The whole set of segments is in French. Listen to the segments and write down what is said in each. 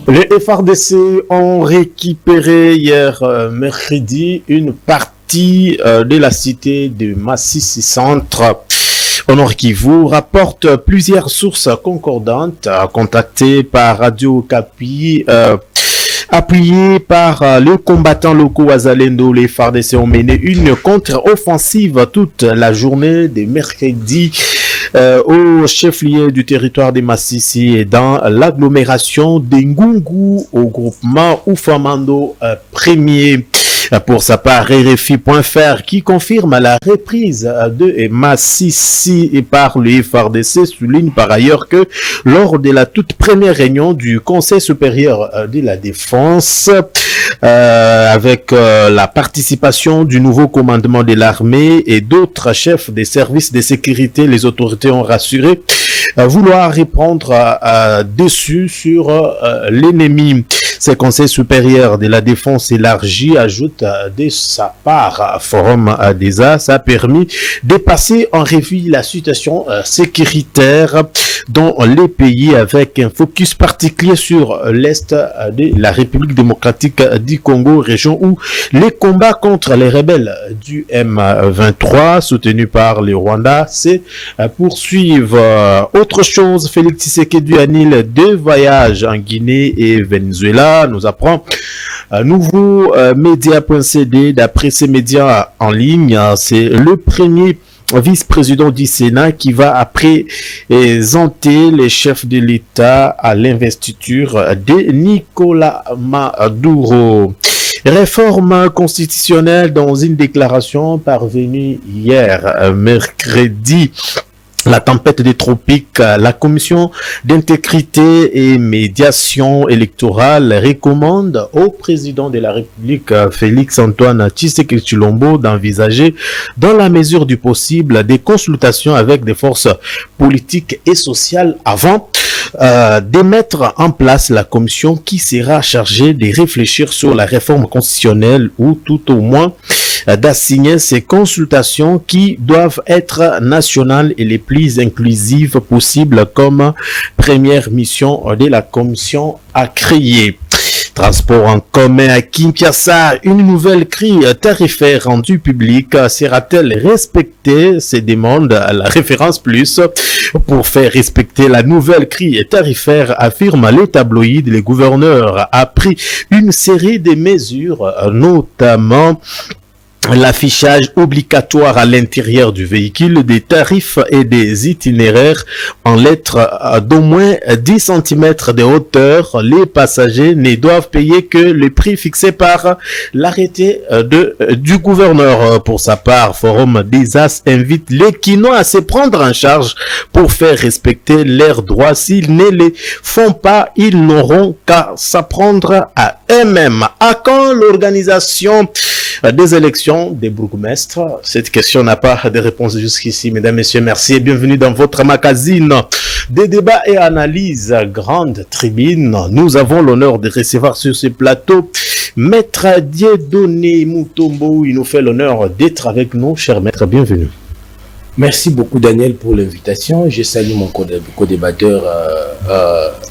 Les FRDC ont récupéré hier mercredi une partie de la cité de Massissi Centre. Au Nord Kivu rapporte plusieurs sources concordantes contactées par Radio Kapi. Appuyés par les combattants locaux Wazalendo, les FARDC ont mené une contre-offensive toute la journée de mercredi au chef-lieu du territoire de Massissi et dans l'agglomération d'Ngungu au groupement Oufamando premier. Pour sa part, RFI.fr qui confirme la reprise de Massissi et par le FARDC souligne par ailleurs que lors de la toute première réunion du Conseil supérieur de la défense, avec la participation du nouveau commandement de l'armée et d'autres chefs des services de sécurité, les autorités ont rassuré vouloir répondre dessus sur l'ennemi. Ce Conseil supérieur de la défense élargi ajoute de sa part, Forum des As a permis de passer en revue la situation sécuritaire dans les pays avec un focus particulier sur l'Est de la République démocratique du Congo, région où les combats contre les rebelles du M23 soutenus par le Rwanda se poursuivent. Autre chose, Félix Tshisekedi annule 2 voyages en Guinée et Venezuela, nous apprend nouveau média.cd. D'après ces médias en ligne, c'est le premier vice-président du Sénat qui va présenter les chefs de l'État à l'investiture de Nicolas Maduro. Réforme constitutionnelle dans une déclaration parvenue hier, mercredi. La tempête des tropiques, la commission d'intégrité et médiation électorale recommande au président de la République, Félix-Antoine Tshisekedi Tshilombo, d'envisager, dans la mesure du possible, des consultations avec des forces politiques et sociales avant de mettre en place la commission qui sera chargée de réfléchir sur la réforme constitutionnelle ou tout au moins d'assigner ces consultations qui doivent être nationales et les plus inclusives possibles comme première mission de la commission à créer. Transport en commun à Kinshasa, une nouvelle grille tarifaire rendue publique sera-t-elle respectée? Se demande la référence plus. Pour faire respecter la nouvelle grille tarifaire, affirme les tabloïds, le gouverneur a pris une série de mesures, notamment l'affichage obligatoire à l'intérieur du véhicule des tarifs et des itinéraires en lettres d'au moins 10 cm de hauteur. Les passagers ne doivent payer que le prix fixé par l'arrêté du gouverneur. Pour sa part, Forum des As invite les Kinois à se prendre en charge pour faire respecter leurs droits. S'ils ne les font pas, ils n'auront qu'à s'apprendre à eux-mêmes. À quand l'organisation des élections des bourgmestres? Cette question n'a pas de réponse jusqu'ici. Mesdames, Messieurs, merci et bienvenue dans votre magazine des débats et analyses Grande Tribune. Nous avons l'honneur de recevoir sur ce plateau Maître Dieudonné Mutombo. Il nous fait l'honneur d'être avec nous. Cher Maître, bienvenue. Merci beaucoup Daniel pour l'invitation. Je salue mon co-débatteur.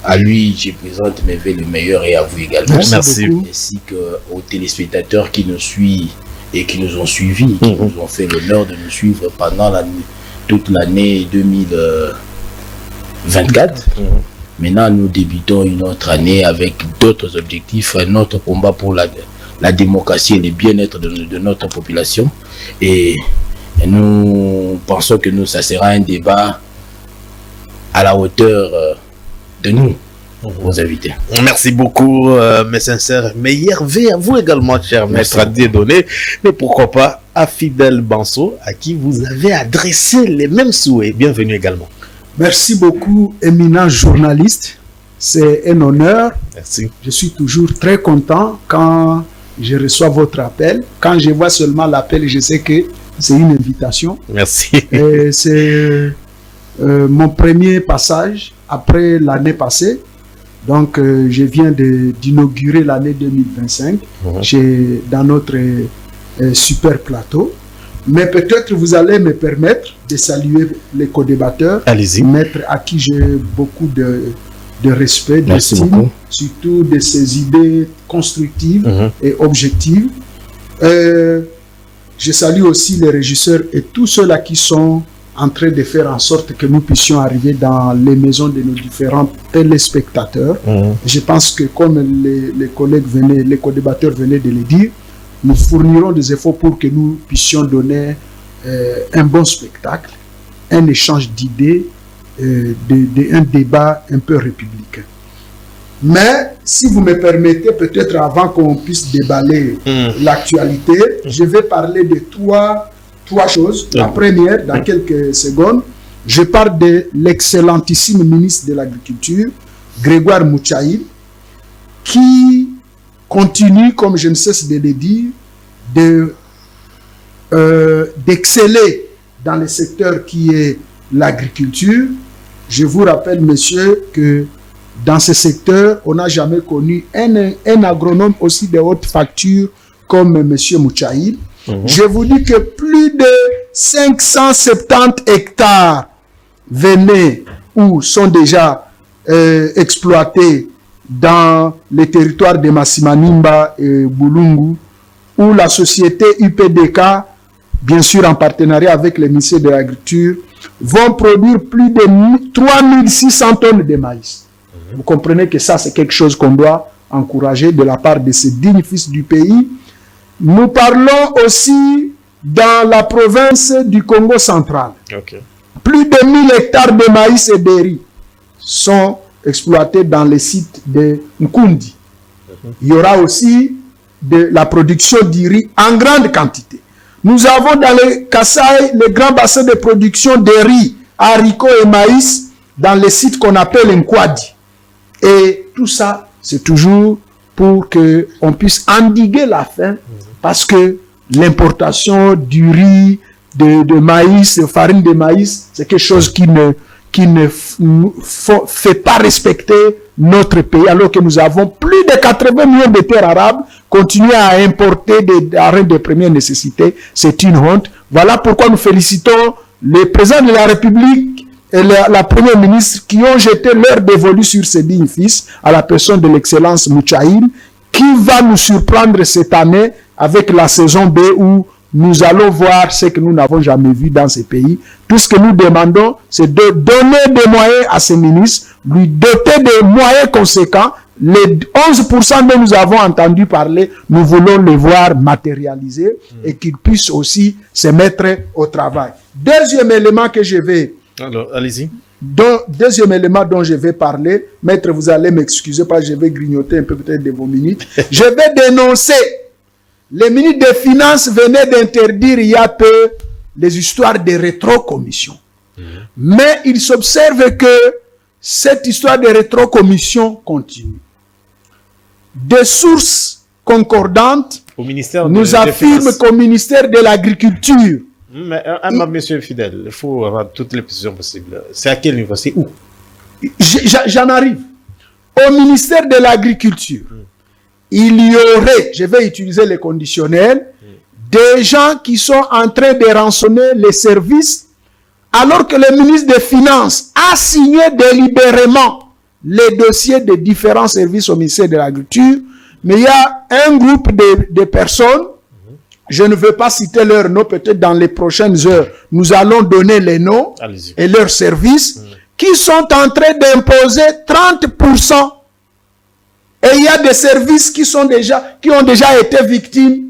À lui, je présente mes vœux le meilleur et à vous également. Merci beaucoup. Ainsi qu'aux téléspectateurs qui nous suivent et qui nous ont suivis, qui nous ont fait l'honneur de nous suivre pendant toute l'année 2024. Maintenant, nous débutons une autre année avec d'autres objectifs, notre combat pour la démocratie et le bien-être de notre population. Et nous pensons que ça sera un débat à la hauteur de nous, vos invités. Merci beaucoup, mes sincères meilleurs vœux à vous également, cher Maître Dieudonné. Mais pourquoi pas à Fidèle Banso, à qui vous avez adressé les mêmes souhaits. Bienvenue également. Merci beaucoup, éminent journaliste. C'est un honneur. Merci. Je suis toujours très content quand je reçois votre appel. Quand je vois seulement l'appel, je sais que c'est une invitation. Merci. C'est mon premier passage après l'année passée. Donc, je viens d'inaugurer l'année 2025 dans notre super plateau. Mais peut-être vous allez me permettre de saluer les co-débatteurs. Allez-y. Maître à qui j'ai beaucoup de respect, d'estime, surtout de ses idées constructives et objectives. Je salue aussi les régisseurs et tous ceux-là qui sont en train de faire en sorte que nous puissions arriver dans les maisons de nos différents téléspectateurs. Je pense que comme les collègues les co-débatteurs venaient de le dire, nous fournirons des efforts pour que nous puissions donner un bon spectacle, un échange d'idées, un débat un peu républicain. Mais si vous me permettez, peut-être avant qu'on puisse déballer l'actualité, je vais parler de trois choses. La première, dans quelques secondes, je parle de l'excellentissime ministre de l'Agriculture, Grégoire Moutchaïl, qui continue, comme je ne cesse de le dire, d'exceller dans le secteur qui est l'agriculture. Je vous rappelle, messieurs, que dans ce secteur, on n'a jamais connu un agronome aussi de haute facture comme M. Moutchaïl. Je vous dis que plus de 570 hectares venaient ou sont déjà exploités dans les territoires de Massimanimba et Boulungu, où la société UPDK, bien sûr en partenariat avec le ministère de l'Agriculture, vont produire plus de 3600 tonnes de maïs. Vous comprenez que ça, c'est quelque chose qu'on doit encourager de la part de ces dignes fils du pays. Nous parlons aussi dans la province du Congo central. Plus de 1000 hectares de maïs et de riz sont exploités dans les sites de Nkundi. Il y aura aussi de la production du riz en grande quantité. Nous avons dans le Kasaï le grand bassin de production de riz, haricots et maïs dans les sites qu'on appelle Nkwadi. Et tout ça, c'est toujours pour qu'on puisse endiguer la faim, parce que l'importation du riz, de maïs, de farine de maïs, c'est quelque chose qui ne fait pas respecter notre pays, alors que nous avons plus de 80 millions de terres arables. Continuer à importer des denrées de première nécessité, c'est une honte. Voilà pourquoi nous félicitons le président de la République et la première ministre qui ont jeté leur dévolu sur ces dignes fils, à la personne de l'excellence Moutchaïl, qui va nous surprendre cette année avec la saison B, où nous allons voir ce que nous n'avons jamais vu dans ces pays. Tout ce que nous demandons, c'est de donner des moyens à ces ministres, lui doter de moyens conséquents. Les 11% dont nous avons entendu parler, nous voulons les voir matérialiser et qu'ils puissent aussi se mettre au travail. Deuxième élément que je vais... Alors, allez-y. Deuxième élément dont je vais parler, maître, vous allez m'excuser parce que je vais grignoter un peu peut-être de vos minutes. Je vais dénoncer. Le ministre des Finances venait d'interdire il y a peu les histoires de rétrocommission. Mais il s'observe que cette histoire de rétrocommission continue. Des sources concordantes nous affirment qu'au ministère de l'Agriculture... Mais, monsieur Fidèle, il faut avoir toutes les positions possibles. C'est à quel niveau? C'est où? J'en arrive. Au ministère de l'Agriculture, il y aurait, je vais utiliser les conditionnels, des gens qui sont en train de rançonner les services, alors que le ministre des Finances a signé délibérément les dossiers des différents services au ministère de l'Agriculture. Mais il y a un groupe de personnes, je ne veux pas citer leurs noms, peut-être dans les prochaines heures, nous allons donner les noms et leurs services, qui sont en train d'imposer 30%. Et il y a des services qui ont déjà été victimes.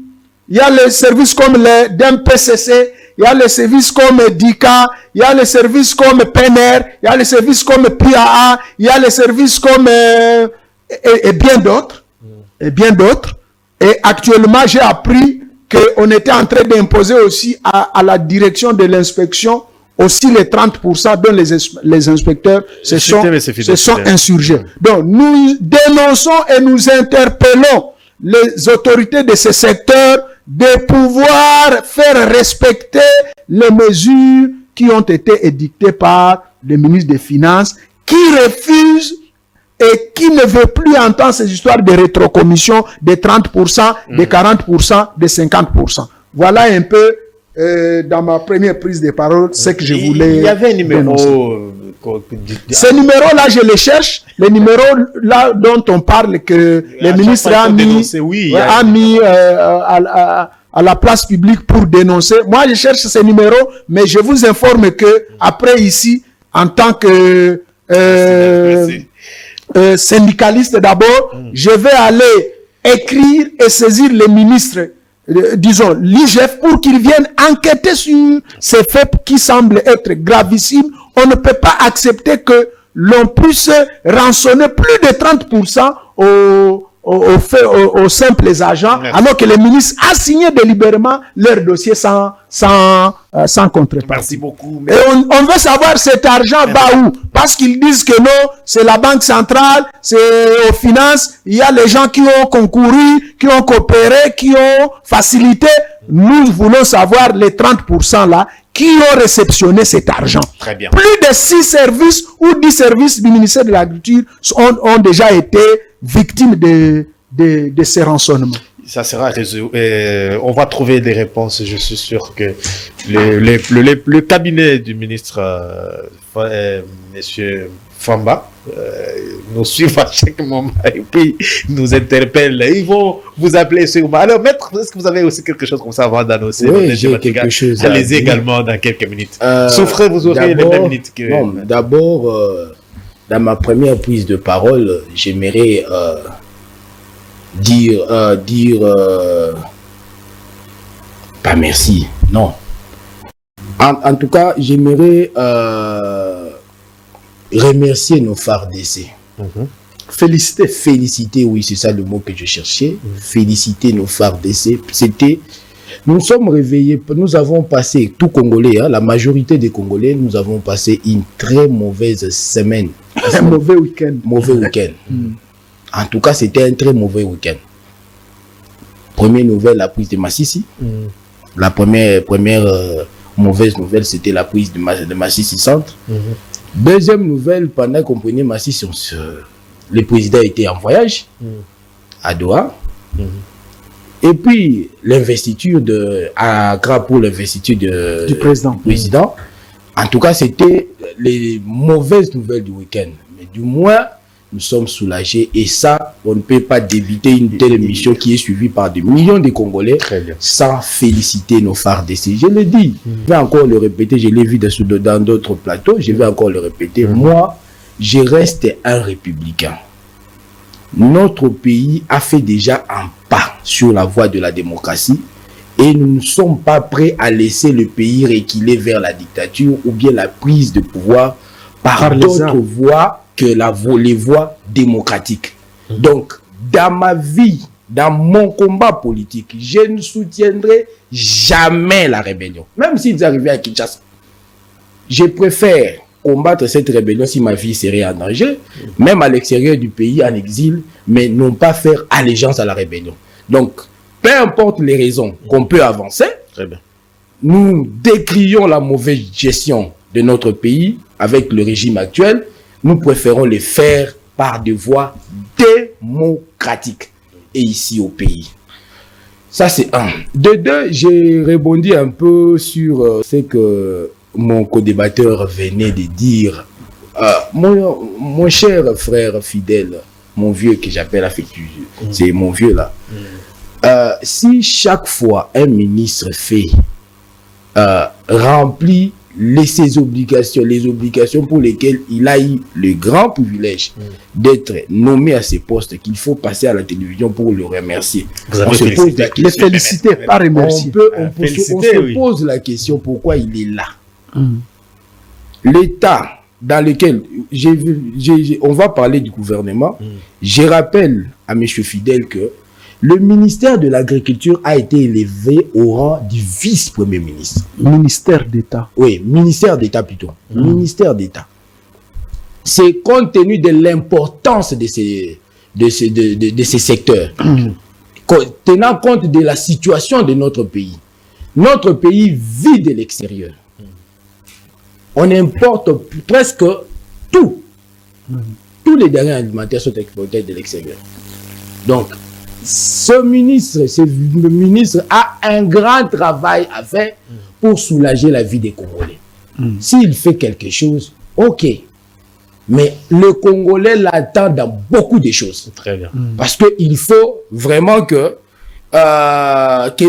Il y a les services comme les d'MPCC, il y a les services comme DICA, il y a les services comme PNR, il y a les services comme PAA, il y a les services comme... et bien d'autres. Et bien d'autres. Et actuellement, j'ai appris qu'on était en train d'imposer aussi à la direction de l'inspection aussi les 30% dont les inspecteurs se sont insurgés. Donc, nous dénonçons et nous interpellons les autorités de ce secteur de pouvoir faire respecter les mesures qui ont été édictées par le ministre des Finances, qui refuse et qui ne veut plus entendre ces histoires de rétrocommission de 30%, de 40%, de 50%. Voilà un peu dans ma première prise de parole, c'est que je voulais... Il y avait un numéro... Ces numéros-là, je les cherche. Les numéros là dont on parle que les ministres ont mis à la place publique pour dénoncer. Moi, je cherche ces numéros, mais je vous informe que après ici, en tant que syndicaliste d'abord, je vais aller écrire et saisir les ministres, disons l'IGF, pour qu'ils viennent enquêter sur ces faits qui semblent être gravissimes. On ne peut pas accepter que l'on puisse rançonner plus de 30% aux simples agents, alors que les ministres ont signé délibérément leur dossier sans contrepartie. Merci beaucoup. Et on veut savoir cet argent va où? Parce qu'ils disent que non, c'est la banque centrale, c'est aux finances, il y a les gens qui ont concouru, qui ont coopéré, qui ont facilité. Nous voulons savoir les 30% là, qui ont réceptionné cet argent. Très bien. Plus de 6 services ou 10 services du ministère de l'Agriculture ont déjà été victimes de ces rançonnements. Ça sera résolu. On va trouver des réponses. Je suis sûr que le cabinet du ministre, Monsieur Famba, nous suivent à chaque moment et puis nous interpellent. Ils vont vous appeler sûrement. Alors, maître, est-ce que vous avez aussi quelque chose comme ça avant d'annoncer? Oui, j'ai quelque chose. Allez-y également dans quelques minutes. Souffrez, vous aurez les mêmes minutes que... Non, d'abord, dans ma première prise de parole, j'aimerais dire pas merci, non. En tout cas, j'aimerais remercier nos phares d'essai. Féliciter, oui, c'est ça le mot que je cherchais. Féliciter nos phares d'essai. Nous sommes réveillés, nous avons passé, tout Congolais, la majorité des Congolais, nous avons passé une très mauvaise semaine. Un mauvais week-end. En tout cas, c'était un très mauvais week-end. Première nouvelle, la prise de Massissi. La première mauvaise nouvelle, c'était la prise de Massissi Centre. Deuxième nouvelle, pendant qu'on prenait Massissi, le président était en voyage à Doha. Et puis, l'investiture à Accra pour l'investiture du président. En tout cas, c'était les mauvaises nouvelles du week-end. Mais du moins, nous sommes soulagés. Et ça, on ne peut pas débiter une telle mission qui est suivie par des millions de Congolais sans féliciter nos phares d'essai. Je l'ai dit, je vais encore le répéter, je l'ai vu dans d'autres plateaux, je vais encore le répéter. Moi, je reste un républicain. Notre pays a fait déjà un pas sur la voie de la démocratie et nous ne sommes pas prêts à laisser le pays reculer vers la dictature ou bien la prise de pouvoir par d'autres voies que les voies démocratiques. Donc, dans ma vie, dans mon combat politique, je ne soutiendrai jamais la rébellion. Même s'ils arrivaient à Kinshasa. Je préfère combattre cette rébellion si ma vie serait en danger, même à l'extérieur du pays, en exil, mais non pas faire allégeance à la rébellion. Donc, peu importe les raisons qu'on peut avancer, nous décrions la mauvaise gestion de notre pays avec le régime actuel, nous préférons les faire par des voies démocratiques et ici au pays. Ça, c'est un. De deux, j'ai rebondi un peu sur ce que mon co-débatteur venait de dire. Mon cher frère fidèle, mon vieux que j'appelle affectueux, c'est mon vieux là. Si chaque fois un ministre remplit ses obligations, les obligations pour lesquelles il a eu le grand privilège d'être nommé à ces postes, qu'il faut passer à la télévision pour le remercier. On se pose la question. Les féliciter, pas remercier. On se pose la question pourquoi il est là. L'état dans lequel on va parler du gouvernement, je rappelle à M. Fidèle que le ministère de l'Agriculture a été élevé au rang du vice-premier ministre. Ministère d'État. Oui, ministère d'État plutôt. Ministère d'État. C'est compte tenu de l'importance de ces secteurs. Tenant compte de la situation de notre pays. Notre pays vit de l'extérieur. On importe presque tout. Tous les denrées alimentaires sont exportés de l'extérieur. Donc, ce ministre a un grand travail à faire pour soulager la vie des Congolais. S'il fait quelque chose, ok. Mais le Congolais l'attend dans beaucoup de choses. Très bien. Parce qu'il faut vraiment que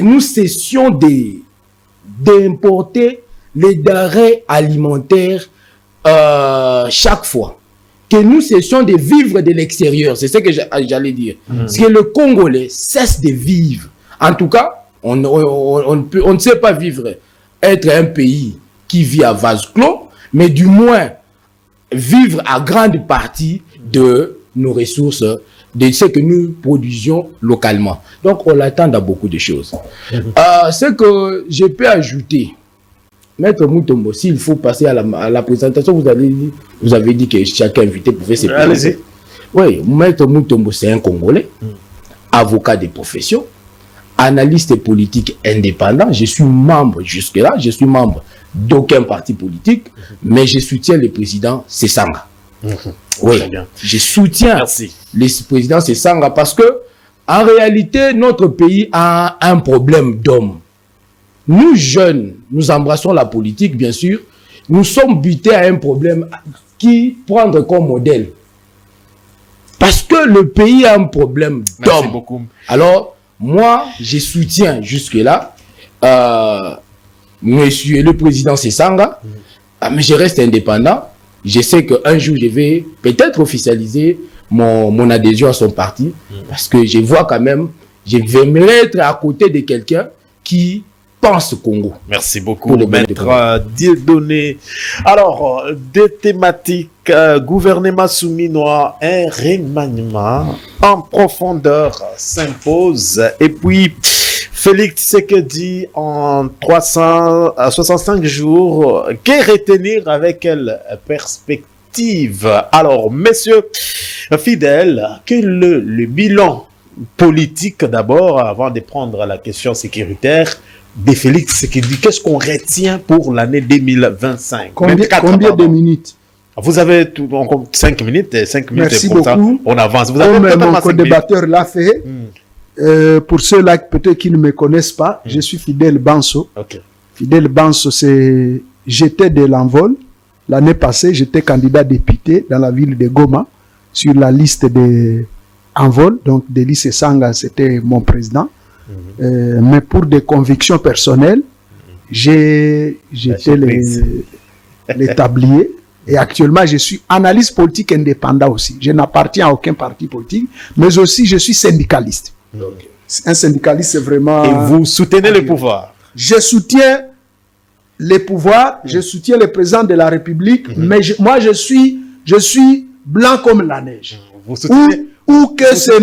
nous cessions d'importer les denrées alimentaires chaque fois. Que nous cessions de vivre de l'extérieur. C'est ce que j'allais dire. Parce que le Congolais cesse de vivre. En tout cas, on ne sait pas vivre, être un pays qui vit à vase clos, mais du moins vivre à grande partie de nos ressources, de ce que nous produisions localement. Donc, on l'attend dans beaucoup de choses. Ce que je peux ajouter, Maître Mutombo, s'il faut passer à la présentation, vous avez dit que chaque invité pouvait se présenter. Oui, Maître Mutombo, c'est un Congolais, avocat de profession, analyste politique indépendant. Je suis membre jusque-là, je suis membre d'aucun parti politique, mais je soutiens le président Sesanga. Oui, je soutiens le président Sesanga parce que, en réalité, notre pays a un problème d'hommes. Nous, jeunes, nous embrassons la politique, bien sûr. Nous sommes butés à un problème qui prendre comme modèle. Parce que le pays a un problème d'hommes. Alors, moi, je soutiens jusque-là monsieur le président Sesanga, mais je reste indépendant. Je sais qu'un jour, je vais peut-être officialiser mon adhésion à son parti, parce que je vois quand même, je vais me mettre à côté de quelqu'un qui pense Congo. Merci beaucoup, Maître Dieudonné. Alors, des thématiques, gouvernement souminois, un remaniement en profondeur s'impose. Et puis, Félix Tshisekedi en 365 jours, que retenir avec quelle perspective? Alors, messieurs fidèles, quel est le bilan politique d'abord, avant de prendre la question sécuritaire, de Félix Tshisekedi? Qu'est-ce qu'on retient pour l'année 2025? Combien de minutes? Vous avez 5 minutes. 5 minutes. Merci beaucoup. Ça, on avance. Vous avez mon co-débatteur l'a fait. Pour ceux-là peut-être qui ne me connaissent pas, je suis Fidèle Banso. Fidèle Banso, j'étais de l'envol. L'année passée, j'étais candidat député dans la ville de Goma sur la liste de Envol. Donc, Delis Sesanga, c'était mon président. Mais pour des convictions personnelles, j'étais le tablier. Et actuellement, je suis analyste politique indépendant aussi. Je n'appartiens à aucun parti politique, mais aussi je suis syndicaliste. Un syndicaliste, c'est vraiment... Et vous soutenez le pouvoir? Je soutiens les pouvoirs, je soutiens le président de la République, mais moi, je suis blanc comme la neige. Vous soutenez... Ou que c'est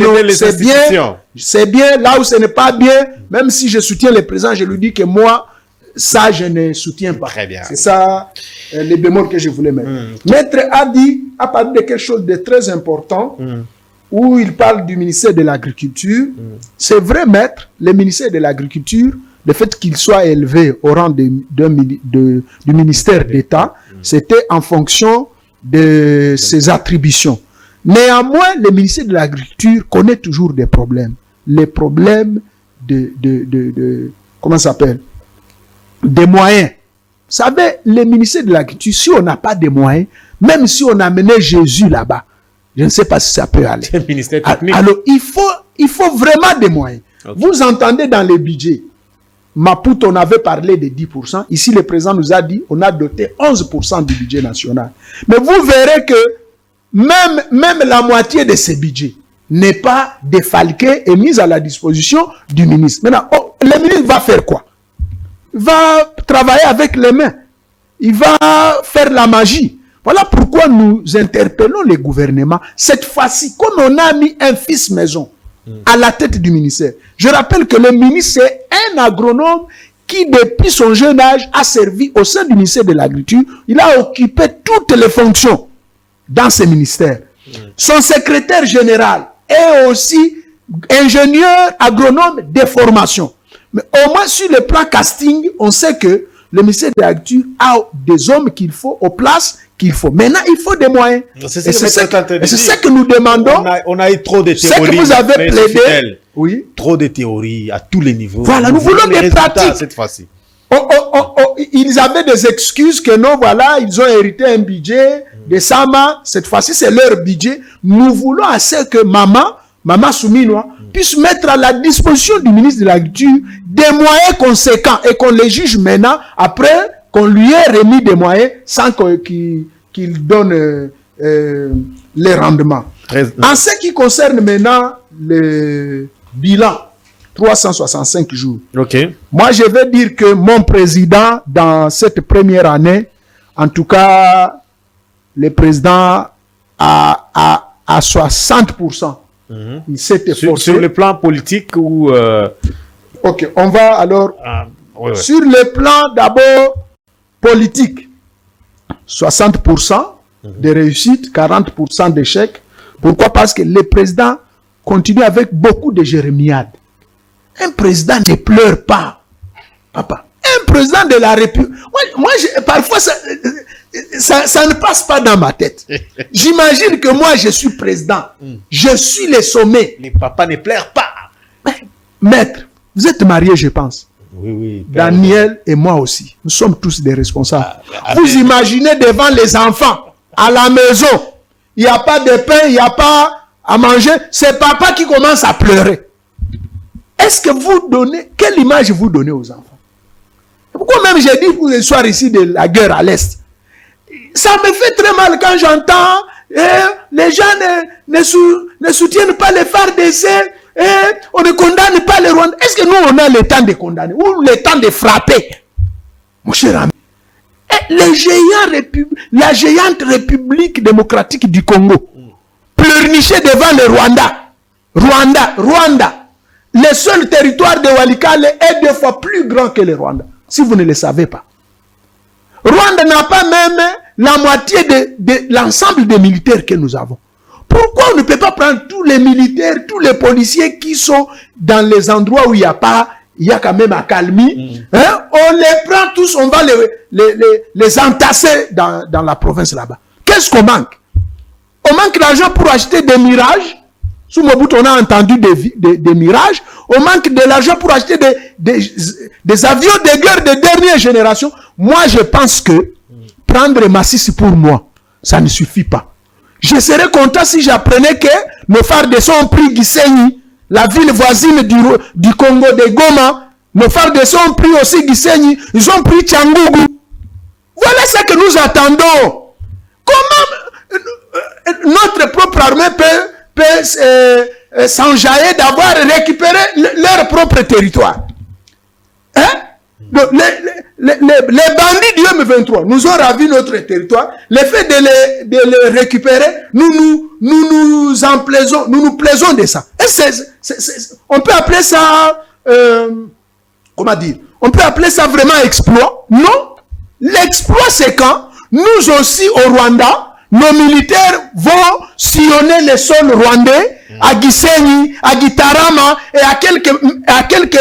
bien, là où ce n'est pas bien, même si je soutiens le président, je lui dis que moi, ça, je ne soutiens pas. Très bien. C'est ça les bémols que je voulais mettre. Maître a parlé de quelque chose de très important, où il parle du ministère de l'Agriculture. C'est vrai, maître, le ministère de l'Agriculture, le fait qu'il soit élevé au rang du ministère d'État, c'était en fonction de ses attributions. Néanmoins, le ministère de l'Agriculture connaît toujours des problèmes. Les problèmes comment ça s'appelle? Des moyens. Vous savez, le ministère de l'Agriculture, si on n'a pas de moyens, même si on amenait Jésus là-bas, je ne sais pas si ça peut aller. C'est le ministère technique. Alors, il faut vraiment des moyens. Vous entendez dans les budgets, Maputo, on avait parlé de 10%. Ici, le président nous a dit, on a doté 11% du budget national. Mais vous verrez que même la moitié de ce budget n'est pas défalqué et mise à la disposition du ministre. Maintenant, le ministre va faire quoi? Il va travailler avec les mains. Il va faire la magie. Voilà pourquoi nous interpellons les gouvernements. Cette fois-ci, comme on a mis un fils maison à la tête du ministère, je rappelle que le ministre, c'est un agronome qui, depuis son jeune âge, a servi au sein du ministère de l'Agriculture. Il a occupé toutes les fonctions dans ce ministère. Son secrétaire général est aussi ingénieur agronome de formation. Mais au moins sur le plan casting, on sait que le ministère de l'Agriculture a des hommes qu'il faut, aux places qu'il faut. Maintenant, il faut des moyens. C'est ce que nous demandons. On a eu trop de théories. Ce que vous avez plaidé, Oui. Trop de théories à tous les niveaux. Voilà, nous voulons des pratiques. Cette fois-ci. Ils avaient des excuses que non, voilà, ils ont hérité un budget de Sama. Cette fois-ci, c'est leur budget. Nous voulons assez que Maman Souminois, puisse mettre à la disposition du ministre de l'Agriculture des moyens conséquents et qu'on les juge maintenant, après qu'on lui ait remis des moyens sans qu'il donne les rendements. En ce qui concerne maintenant le bilan, 365 jours. Okay. Moi, je vais dire que mon président, dans cette première année, en tout cas, le président a 60%. Il s'est efforcé. Sur le plan politique ou... Ok, on va alors... ouais. Sur le plan d'abord politique, 60% de réussite, 40% d'échec. Pourquoi? Parce que le président continue avec beaucoup de jérémiades. Un président ne pleure pas, papa. Un président de la République... Moi parfois, ça ne passe pas dans ma tête. J'imagine que moi, je suis président. Je suis le sommet. Les papas ne pleurent pas. Maître, vous êtes mariés, je pense. Oui. Daniel et moi aussi. Nous sommes tous des responsables. Vous imaginez devant les enfants, à la maison, il n'y a pas de pain, il n'y a pas à manger. C'est papa qui commence à pleurer. Est-ce que vous donnez... Quelle image vous donnez aux enfants? Pourquoi même j'ai dit pour ce soir ici de la guerre à l'Est? Ça me fait très mal quand j'entends les gens ne soutiennent pas les FARDC, on ne condamne pas les Rwandais. Est-ce que nous, on a le temps de condamner ou le temps de frapper? Mon cher ami, la géante République démocratique du Congo pleurnichait devant le Rwanda. Le seul territoire de Walikale est 2 fois plus grand que le Rwanda, si vous ne le savez pas. Rwanda n'a pas même la moitié de l'ensemble des militaires que nous avons. Pourquoi on ne peut pas prendre tous les militaires, tous les policiers qui sont dans les endroits où il y a quand même accalmie, on les prend tous, on va les entasser dans la province là-bas. Qu'est-ce qu'on manque? On manque d'argent pour acheter des mirages. Sous Mobutu, on a entendu des mirages. On manque de l'argent pour acheter des avions de guerre de dernière génération. Moi, je pense que prendre Masisi pour moi, ça ne suffit pas. Je serais content si j'apprenais que nos FARDC ont pris Gisenyi, la ville voisine du Congo de Goma. Nos FARDC ont pris aussi Gisenyi. Ils ont pris Tchangougou. Voilà ce que nous attendons. Comment notre propre armée peut s'enjailler d'avoir récupéré leur propre territoire. Donc, les bandits du M23 nous ont ravi notre territoire. Le fait de les récupérer, nous en plaisons, nous plaisons de ça. Et on peut appeler ça, comment dire, on peut appeler ça vraiment exploit. Non, l'exploit c'est quand nous aussi au Rwanda, nos militaires vont sillonner les sols rwandais à Gisenyi, à Gitarama et à quelques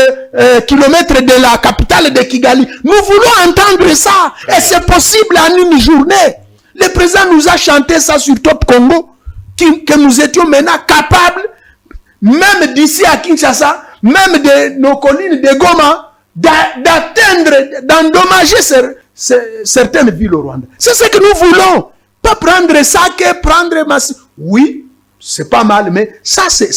kilomètres de la capitale de Kigali. Nous voulons entendre ça. Et c'est possible en une journée. Le président nous a chanté ça sur Top Congo, que nous étions maintenant capables, même d'ici à Kinshasa, même de nos collines de Goma, d'atteindre, d'endommager certaines villes au Rwanda. C'est ce que nous voulons. Pas prendre ça que prendre Massi. Oui, c'est pas mal, mais ça, ce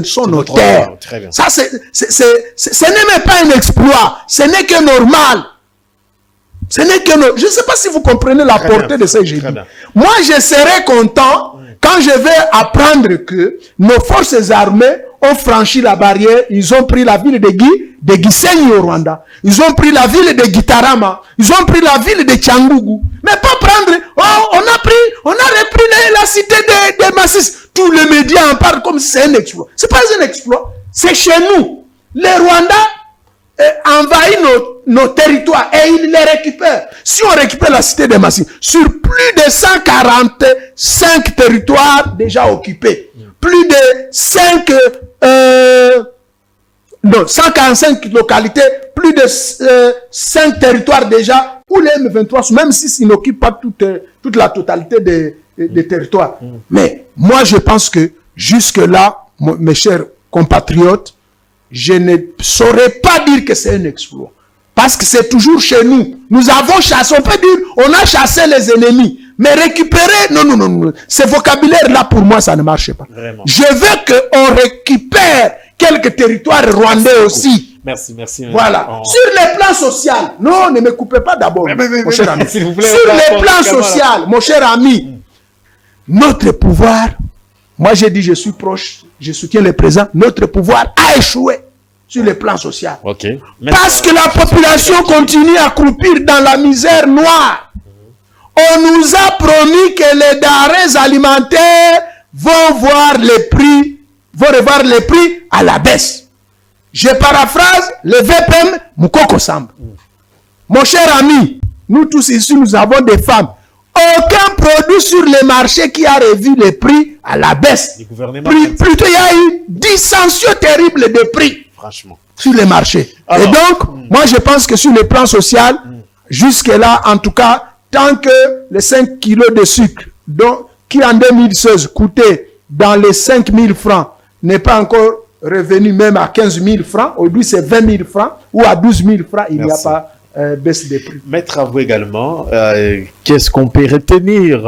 sont nos terres. Ça, ce n'est même pas un exploit. Ce n'est que normal. Je ne sais pas si vous comprenez la portée de ce que j'ai dit. Moi, je serais content quand je vais apprendre que nos forces armées ont franchi la barrière. Ils ont pris la ville de Gisenyi au Rwanda. Ils ont pris la ville de Gitarama. Ils ont pris la ville de Tchangougou. Mais pas prendre... Oh, on a repris la cité de Masisi. Tous les médias en parlent comme si c'est un exploit. C'est pas un exploit. C'est chez nous. Les Rwandais envahissent nos territoires et ils les récupèrent. Si on récupère la cité de Masisi, sur plus de 145 territoires déjà occupés, plus de 145 localités, plus de 5 territoires déjà, où les M23, même s'ils n'occupent pas toute la totalité des territoires. Mais moi, je pense que jusque-là, mes chers compatriotes, je ne saurais pas dire que c'est un exploit. Parce que c'est toujours chez nous. Nous avons chassé, on peut dire, on a chassé les ennemis. Mais récupérer, non. Ce vocabulaire-là, pour moi, ça ne marche pas. Vraiment. Je veux qu'on récupère quelques territoires rwandais aussi. Merci. Voilà. Sur le plan social, non, ne me coupez pas d'abord, mon cher ami. S'il vous plaît, sur le plan social, mon cher ami, notre pouvoir, moi j'ai dit je suis proche, je soutiens le président, notre pouvoir a échoué sur le plan social. Ok. Parce que la population continue à croupir dans la misère noire. On nous a promis que les denrées alimentaires vont revoir les prix à la baisse. Je paraphrase le VPM Moukoko Samba. Mon cher ami, nous tous ici, nous avons des femmes. Aucun produit sur le marché qui a revu les prix à la baisse. Plutôt, il y a eu dissension terrible de prix. Franchement. Sur les marchés. Alors, et donc, moi je pense que sur le plan social, jusque-là, en tout cas, tant que les 5 kilos de sucre, qui en 2016 coûtait dans les 5 000 francs, n'est pas encore revenu même à 15 000 francs, aujourd'hui c'est 20 000 francs, ou à 12 000 francs, il n'y a pas baisse des prix. Maître Avou également, qu'est-ce qu'on peut retenir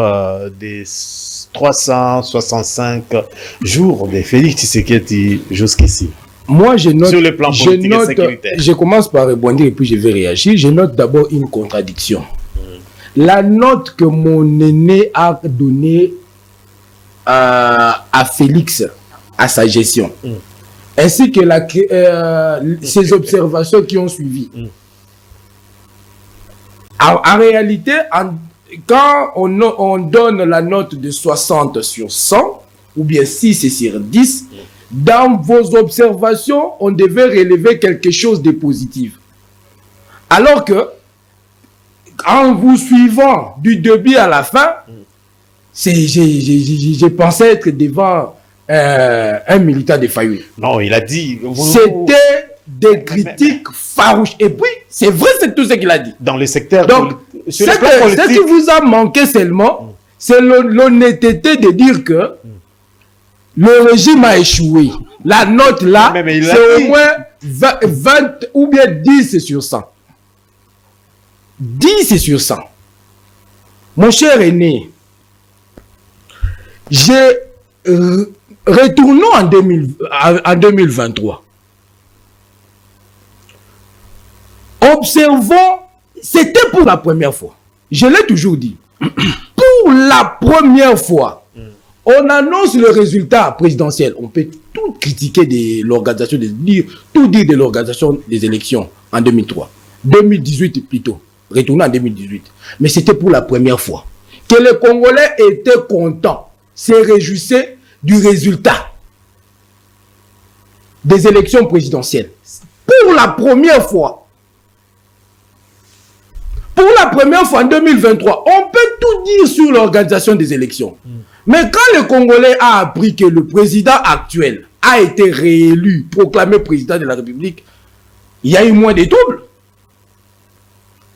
des 365 jours de Félix Tshisekedi jusqu'ici? Moi, je note, sur le plan politique et sécuritaire. Je commence par rebondir et puis je vais réagir. Je note d'abord une contradiction. La note que mon aîné a donnée à Félix, à sa gestion, ainsi que ses observations qui ont suivi. En réalité, quand on donne la note de 60 sur 100, ou bien 6 sur 10, dans vos observations, on devait relever quelque chose de positif. Alors que, en vous suivant du début à la fin, j'ai pensé être devant un militant de Fayoum. Non, il a dit... C'était des critiques farouches. Et puis, c'est vrai, c'est tout ce qu'il a dit. Dans le secteur... Donc, ce qui vous a manqué seulement, c'est l'honnêteté de dire que le régime a échoué. La note là, c'est au moins 20 ou bien 10 sur 100. 10 sur 100. Mon cher aîné, retournons en 2023. Observons, c'était pour la première fois. Je l'ai toujours dit. Pour la première fois, on annonce le résultat présidentiel. On peut tout critiquer de l'organisation, tout dire de l'organisation des élections en 2003. 2018 plutôt. Retournons en 2018. Mais c'était pour la première fois que les Congolais étaient contents, se réjouissaient du résultat des élections présidentielles. Pour la première fois. Pour la première fois en 2023, on peut tout dire sur l'organisation des élections. Mais quand le Congolais a appris que le président actuel a été réélu, proclamé président de la République, il y a eu moins de troubles.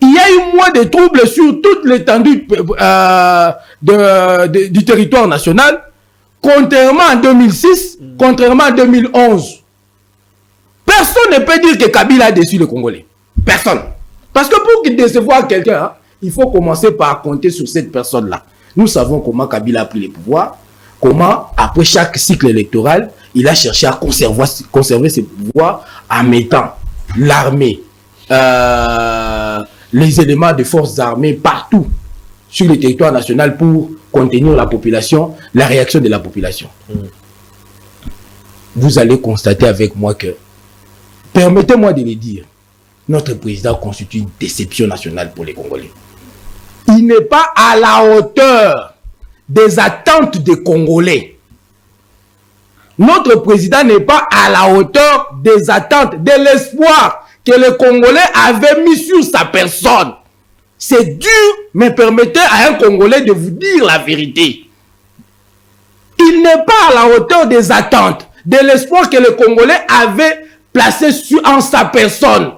Il y a eu moins de troubles sur toute l'étendue du territoire national, contrairement à 2006, contrairement à 2011. Personne ne peut dire que Kabila a déçu le Congolais. Personne. Parce que pour décevoir quelqu'un, il faut commencer par compter sur cette personne-là. Nous savons comment Kabila a pris le pouvoir, comment, après chaque cycle électoral, il a cherché à conserver ses pouvoirs en mettant l'armée, les éléments de forces armées partout sur le territoire national pour contenir la population, la réaction de la population. Vous allez constater avec moi que, permettez-moi de le dire, notre président constitue une déception nationale pour les Congolais. Il n'est pas à la hauteur des attentes des Congolais. Notre président n'est pas à la hauteur des attentes, de l'espoir que les Congolais avaient mis sur sa personne. C'est dur, mais permettez à un Congolais de vous dire la vérité. Il n'est pas à la hauteur des attentes, de l'espoir que les Congolais avaient placé en sa personne.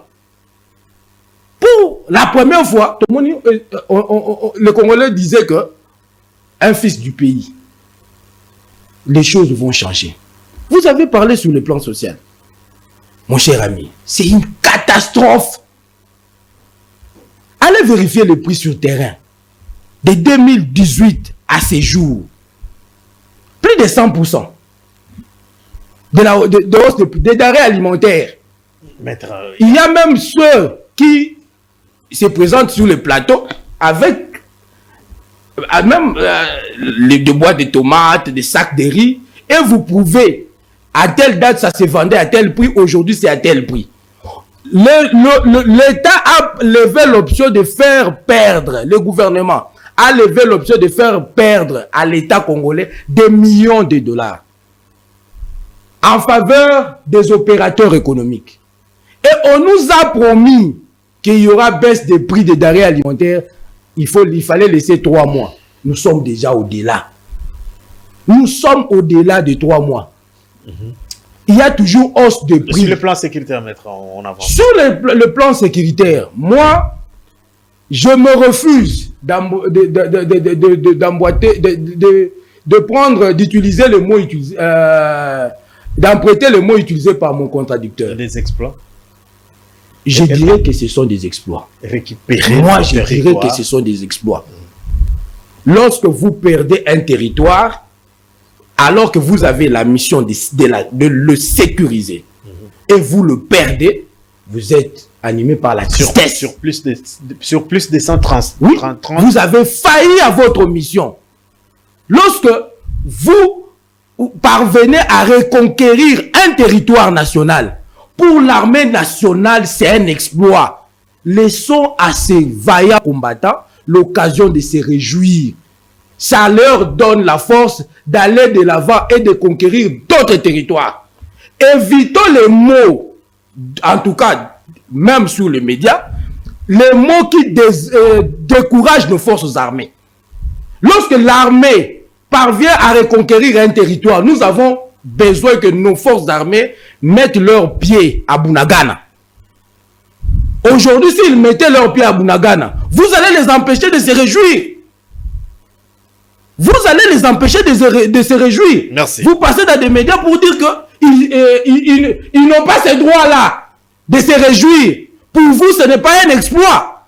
Pour la première fois, le Congolais disait que un fils du pays, les choses vont changer. Vous avez parlé sur le plan social. Mon cher ami, c'est une catastrophe. Allez vérifier le prix sur terrain. De 2018 à ces jours, plus de 100% de hausse des denrées alimentaires. Maître, Il y a même ceux qui se présentent sur le plateau avec même des boîtes de tomates, des sacs de riz, et vous pouvez, à telle date ça se vendait à tel prix, aujourd'hui c'est à tel prix. L'État a levé l'option de faire perdre, le gouvernement a levé l'option de faire perdre à l'État congolais des millions de dollars en faveur des opérateurs économiques. Et on nous a promis qu'il y aura baisse des prix des denrées alimentaires. Il fallait laisser 3 mois. Nous sommes déjà au-delà. Nous sommes au-delà de 3 mois. Il y a toujours hausse de prix. sur le plan sécuritaire, maître, on avance. Sur le plan sécuritaire, moi, je me refuse d'utiliser le mot utilisé, d'emprunter le mot utilisé par mon contradicteur. Des exploits Je dirais que ce sont des exploits. récupérés. Moi, sur je le dirais territoire. que ce sont des exploits. Lorsque vous perdez un territoire, alors que vous avez la mission de le sécuriser, et vous le perdez, vous êtes animé par la tristesse. Sur plus de 130. Oui, 30. vous avez failli à votre mission. Lorsque vous parvenez à reconquérir un territoire national, pour l'armée nationale, c'est un exploit. Laissons à ces vaillants combattants l'occasion de se réjouir. Ça leur donne la force d'aller de l'avant et de conquérir d'autres territoires. Évitons les mots, en tout cas, même sur les médias, les mots qui découragent nos forces armées. Lorsque l'armée parvient à reconquérir un territoire, nous avons besoin que nos forces armées mettent leurs pieds à Bunagana. Aujourd'hui, s'ils mettaient leurs pieds à Bunagana, vous allez les empêcher de se réjouir. Vous allez les empêcher de se réjouir. Merci. Vous passez dans des médias pour dire qu'ils n'ont pas ces droits-là de se réjouir. Pour vous, ce n'est pas un exploit.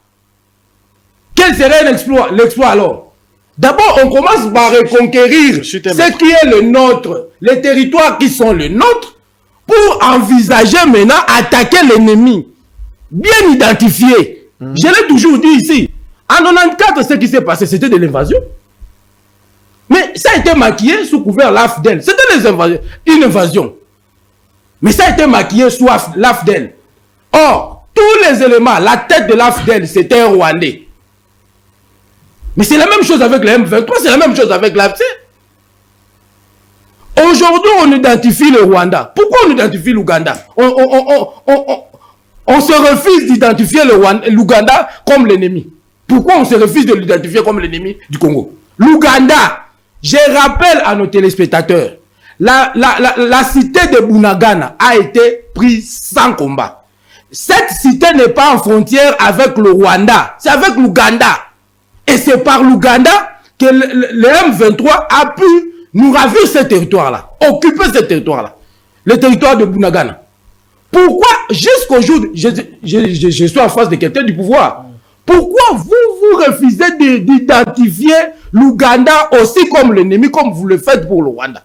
Quel serait un exploit? L'exploit alors? D'abord, on commence par reconquérir ce qui est le nôtre, les territoires qui sont les nôtres, pour envisager maintenant attaquer l'ennemi. Bien identifié. Je l'ai toujours dit ici. En 94, ce qui s'est passé, c'était de l'invasion. Mais ça a été maquillé sous couvert l'AFDEL. C'était une invasion. Mais ça a été maquillé sous l'AFDEL. Or, tous les éléments, la tête de l'AFDEL, c'était un Rwandais. Mais c'est la même chose avec le M23, c'est la même chose avec l'AFC. Aujourd'hui, on identifie le Rwanda. Pourquoi on identifie l'Ouganda? On se refuse d'identifier l'Ouganda comme l'ennemi. Pourquoi on se refuse de l'identifier comme l'ennemi du Congo? L'Ouganda, je rappelle à nos téléspectateurs, la cité de Bunagana a été prise sans combat. Cette cité n'est pas en frontière avec le Rwanda, c'est avec l'Ouganda. Et c'est par l'Ouganda que le M23 a pu nous ravir ce territoire-là, occuper ce territoire-là, le territoire de Bunagana. Pourquoi, jusqu'au jour, je suis en face de quelqu'un du pouvoir, pourquoi vous refusez d'identifier l'Ouganda aussi comme l'ennemi, comme vous le faites pour le Rwanda?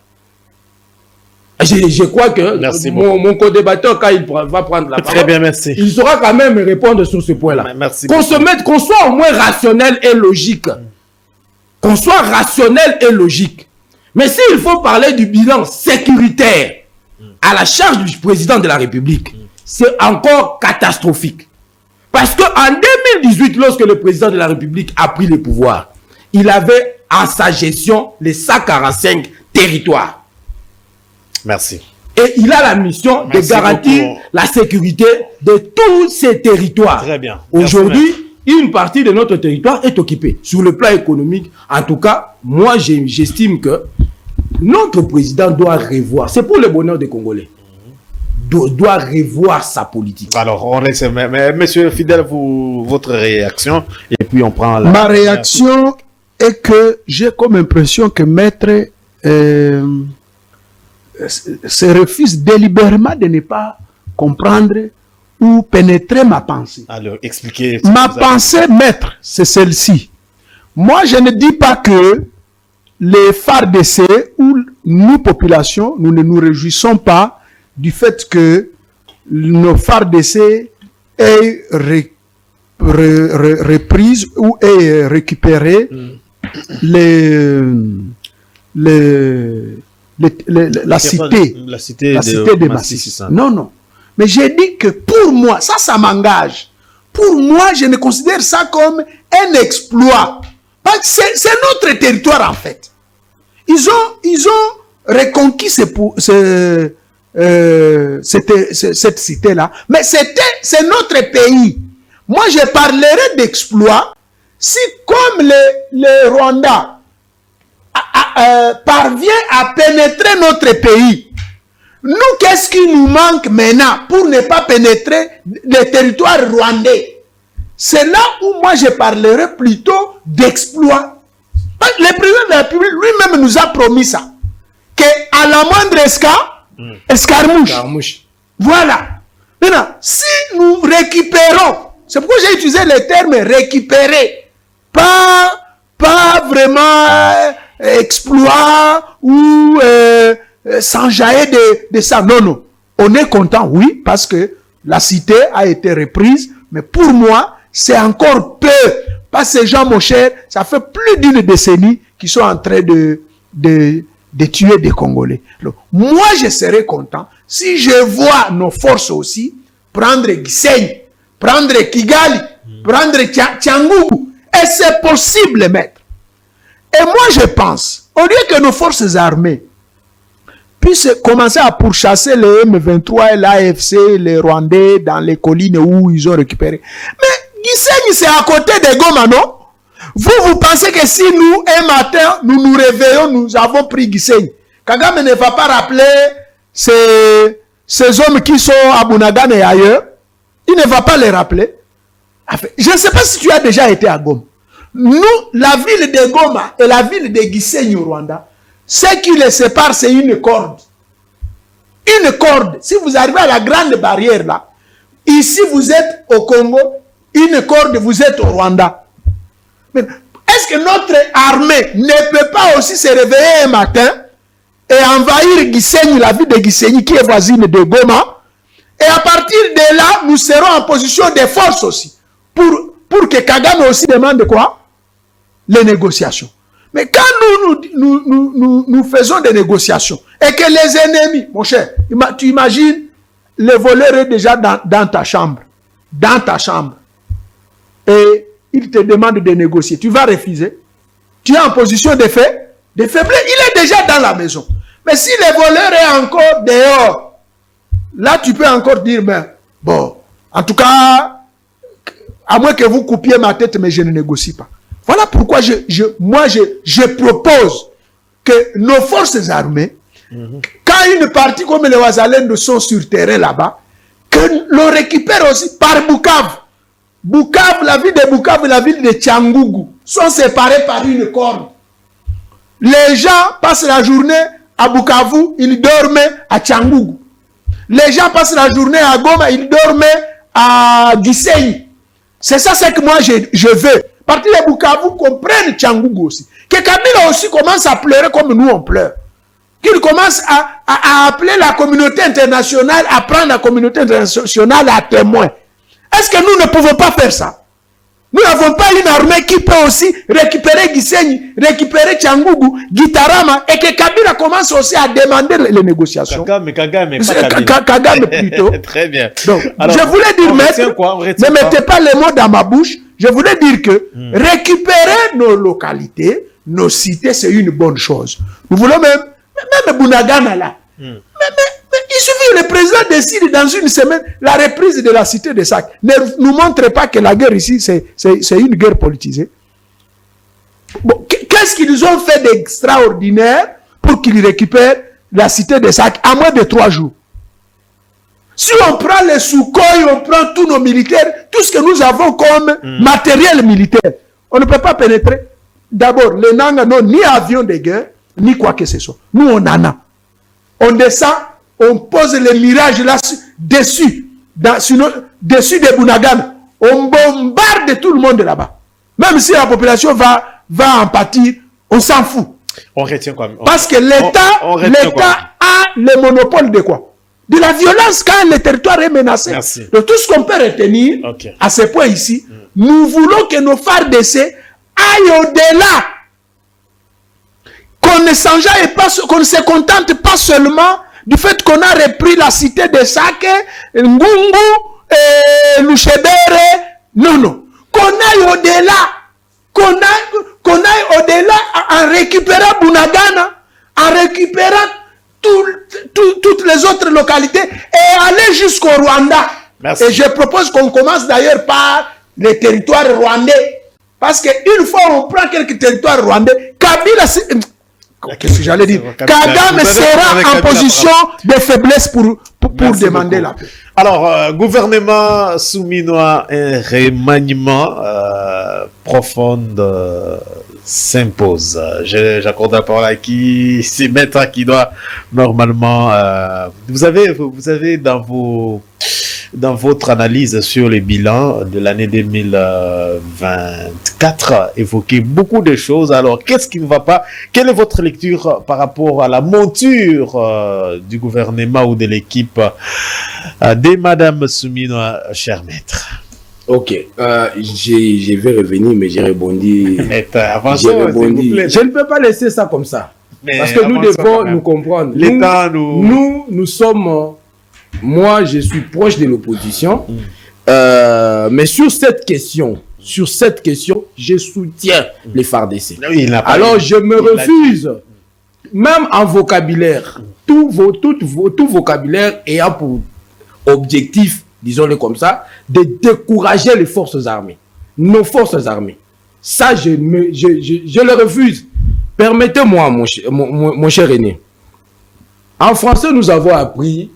Je crois que mon co-débatteur, quand il va prendre la parole, très bien, merci. Il saura quand même répondre sur ce point-là. Merci. Qu'on soit au moins rationnel et logique. Qu'on soit rationnel et logique. Mais s'il faut parler du bilan sécuritaire à la charge du président de la République, c'est encore catastrophique. Parce qu'en 2018, lorsque le président de la République a pris le pouvoir, il avait en sa gestion les 145 territoires. Merci. Et il a la mission de garantir la sécurité de tous ces territoires. Très bien. Aujourd'hui, une partie de notre territoire est occupée. Sur le plan économique, en tout cas, moi j'estime que notre président doit revoir, c'est pour le bonheur des Congolais, doit revoir sa politique. Alors, on laisse, mais monsieur Fidèle, votre réaction, et puis on prend la... Ma réaction est que j'ai comme impression que Maître se refuse délibérément de ne pas comprendre ou pénétrer ma pensée. Alors, expliquez. Ma pensée, maître, c'est celle-ci. Moi, je ne dis pas que les FARDC ou nous, populations, nous ne nous réjouissons pas du fait que nos FARDC aient reprise ou aient récupéré la cité de Massissi. Non, non. Mais j'ai dit que pour moi, ça m'engage. Pour moi, je ne considère ça comme un exploit. C'est notre territoire, en fait. Ils ont reconquis cette cité-là. Mais c'est notre pays. Moi, je parlerai d'exploit si, comme le Rwanda parvient à pénétrer notre pays. Nous, qu'est-ce qui nous manque maintenant pour ne pas pénétrer le territoire rwandais? C'est là où moi je parlerai plutôt d'exploit. Le président de la République lui-même nous a promis ça. Qu'à la moindre escarmouche. Voilà. Maintenant, si nous récupérons, c'est pourquoi j'ai utilisé le terme récupérer, pas vraiment exploit ou s'enjailler de ça. Non, non. On est content, oui, parce que la cité a été reprise, mais pour moi, c'est encore peu. Parce que ces gens, mon cher, ça fait plus d'une décennie qu'ils sont en train de tuer des Congolais. Alors, moi, je serais content si je vois nos forces aussi prendre Gisenyi, prendre Kigali, prendre Tchangugu. Et c'est possible, maître. Et moi, je pense, au lieu que nos forces armées puissent commencer à pourchasser les M23 et l'AFC, les Rwandais, dans les collines où ils ont récupéré. Mais Gisenyi, c'est à côté de Goma, non? Vous pensez que si nous, un matin, nous nous réveillons, nous avons pris Gisenyi. Kagame ne va pas rappeler ces hommes qui sont à Bunagana et ailleurs. Il ne va pas les rappeler. Je ne sais pas si tu as déjà été à Goma. Nous, la ville de Goma et la ville de Gisenyi au Rwanda, ce qui les sépare, c'est une corde. Une corde. Si vous arrivez à la grande barrière là, ici vous êtes au Congo, une corde, vous êtes au Rwanda. Mais est-ce que notre armée ne peut pas aussi se réveiller un matin et envahir Gisenyi, la ville de Gisenyi qui est voisine de Goma, et à partir de là, nous serons en position de force aussi, pour que Kagame aussi demande quoi? Les négociations. Mais quand nous faisons des négociations, et que les ennemis, mon cher, tu imagines, le voleur est déjà dans ta chambre, et il te demande de négocier, tu vas refuser, tu es en position de faiblesse, il est déjà dans la maison. Mais si le voleur est encore dehors, là tu peux encore dire, mais bon, en tout cas, à moins que vous coupiez ma tête, mais je ne négocie pas. Voilà pourquoi je propose que nos forces armées, quand une partie comme les Wazalendo sont sur terrain là-bas, que l'on récupère aussi par Bukavu. Bukavu, la ville de Bukavu et la ville de Tchangugu sont séparées par une corde. Les gens passent la journée à Bukavu, ils dorment à Tchangugu. Les gens passent la journée à Goma, ils dorment à Gisenyi. C'est ça ce que moi je veux. À partir de Bukavu, qu'on prenne Tchangugu aussi. Que Kabila aussi commence à pleurer comme nous on pleure. Qu'il commence à appeler la communauté internationale, à prendre la communauté internationale à témoin. Est-ce que nous ne pouvons pas faire ça? Nous n'avons pas une armée qui peut aussi récupérer Gisenyi, récupérer Tchangugu, Gitarama, et que Kabila commence aussi à demander les négociations. Kagame plutôt. Très bien. Donc, alors, je voulais dire, maître, ne mettez pas les mots dans ma bouche, je voulais dire que récupérer nos localités, nos cités, c'est une bonne chose. Nous voulons même Bunagana là. Mais il suffit que le président décide dans une semaine la reprise de la cité de Sac. Ne nous montre pas que la guerre ici, c'est une guerre politisée. Bon, qu'est-ce qu'ils ont fait d'extraordinaire pour qu'ils récupèrent la cité de Sac à moins de 3 jours? Si on prend les Sukhoi, on prend tous nos militaires, tout ce que nous avons comme matériel militaire, on ne peut pas pénétrer. D'abord, les Nanga n'ont ni avion de guerre, ni quoi que ce soit. Nous, on en a. on descend, on pose les mirages là dessus, dessus des Bunagana. On bombarde tout le monde là-bas. Même si la population va en pâtir, on s'en fout. On retient quand même. Parce que l'État a le monopole de quoi? De la violence quand le territoire est menacé. Merci. Donc tout ce qu'on peut retenir à ce point ici, nous voulons que nos FARDC aillent au-delà. Qu'on ne s'enjaille pas, qu'on ne se contente pas seulement du fait qu'on a repris la cité de Sake, Ngungu, Louchebere. Non. Qu'on aille au-delà. Qu'on aille au-delà en récupérant Bunagana, en récupérant toutes les autres localités et aller jusqu'au Rwanda. Merci. Et je propose qu'on commence d'ailleurs par les territoires rwandais. Parce qu'une fois on prend quelques territoires rwandais, Kabila, qu'est-ce que j'allais dire? Kagame sera en position de faiblesse pour demander la paix. Alors, gouvernement souminois, un remaniement profond s'impose. J'accorde la parole à qui? C'est Maître qui doit normalement... Vous avez dans votre analyse sur les bilans de l'année 2024 évoqué beaucoup de choses. Alors, qu'est-ce qui ne va pas? Quelle est votre lecture par rapport à la monture du gouvernement ou de l'équipe de Madame Souminois, cher Maître? Ok, je vais revenir, mais j'ai rebondi. Je ne peux pas laisser ça comme ça. Mais parce que nous devons nous comprendre. L'État, nous sommes... Moi, je suis proche de l'opposition. Mais sur cette question, je soutiens les FARDC. Alors, je me refuse, même en vocabulaire, tout vocabulaire ayant pour objectif, disons-le comme ça, de décourager les forces armées, nos forces armées. Ça, je le refuse. Permettez-moi, mon cher aîné. En français, nous avons appris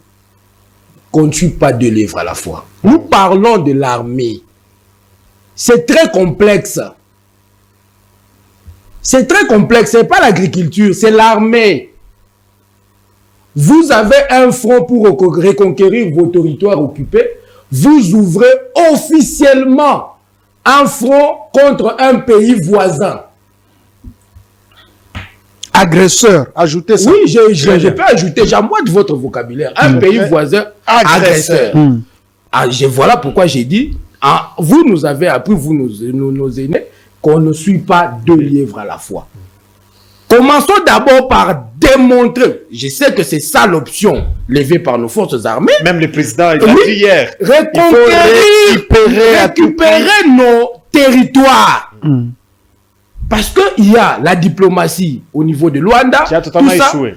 qu'on ne tue pas deux livres à la fois. Nous parlons de l'armée. C'est très complexe. C'est très complexe. Ce n'est pas l'agriculture, c'est l'armée. Vous avez un front pour reconquérir vos territoires occupés. Vous ouvrez officiellement un front contre un pays voisin. Agresseur, ajoutez ça. Oui, je peux ajouter, j'emboîte votre vocabulaire. Un pays voisin, agresseur. Voilà pourquoi j'ai dit, vous nous avez appris, vous nos aînés, qu'on ne suit pas deux lièvres à la fois. Commençons d'abord par démontrer, je sais que c'est ça l'option levée par nos forces armées. Même le président il a dit hier. Récupérer nos territoires. Parce qu'il y a la diplomatie au niveau de Luanda. Qui a totalement échoué.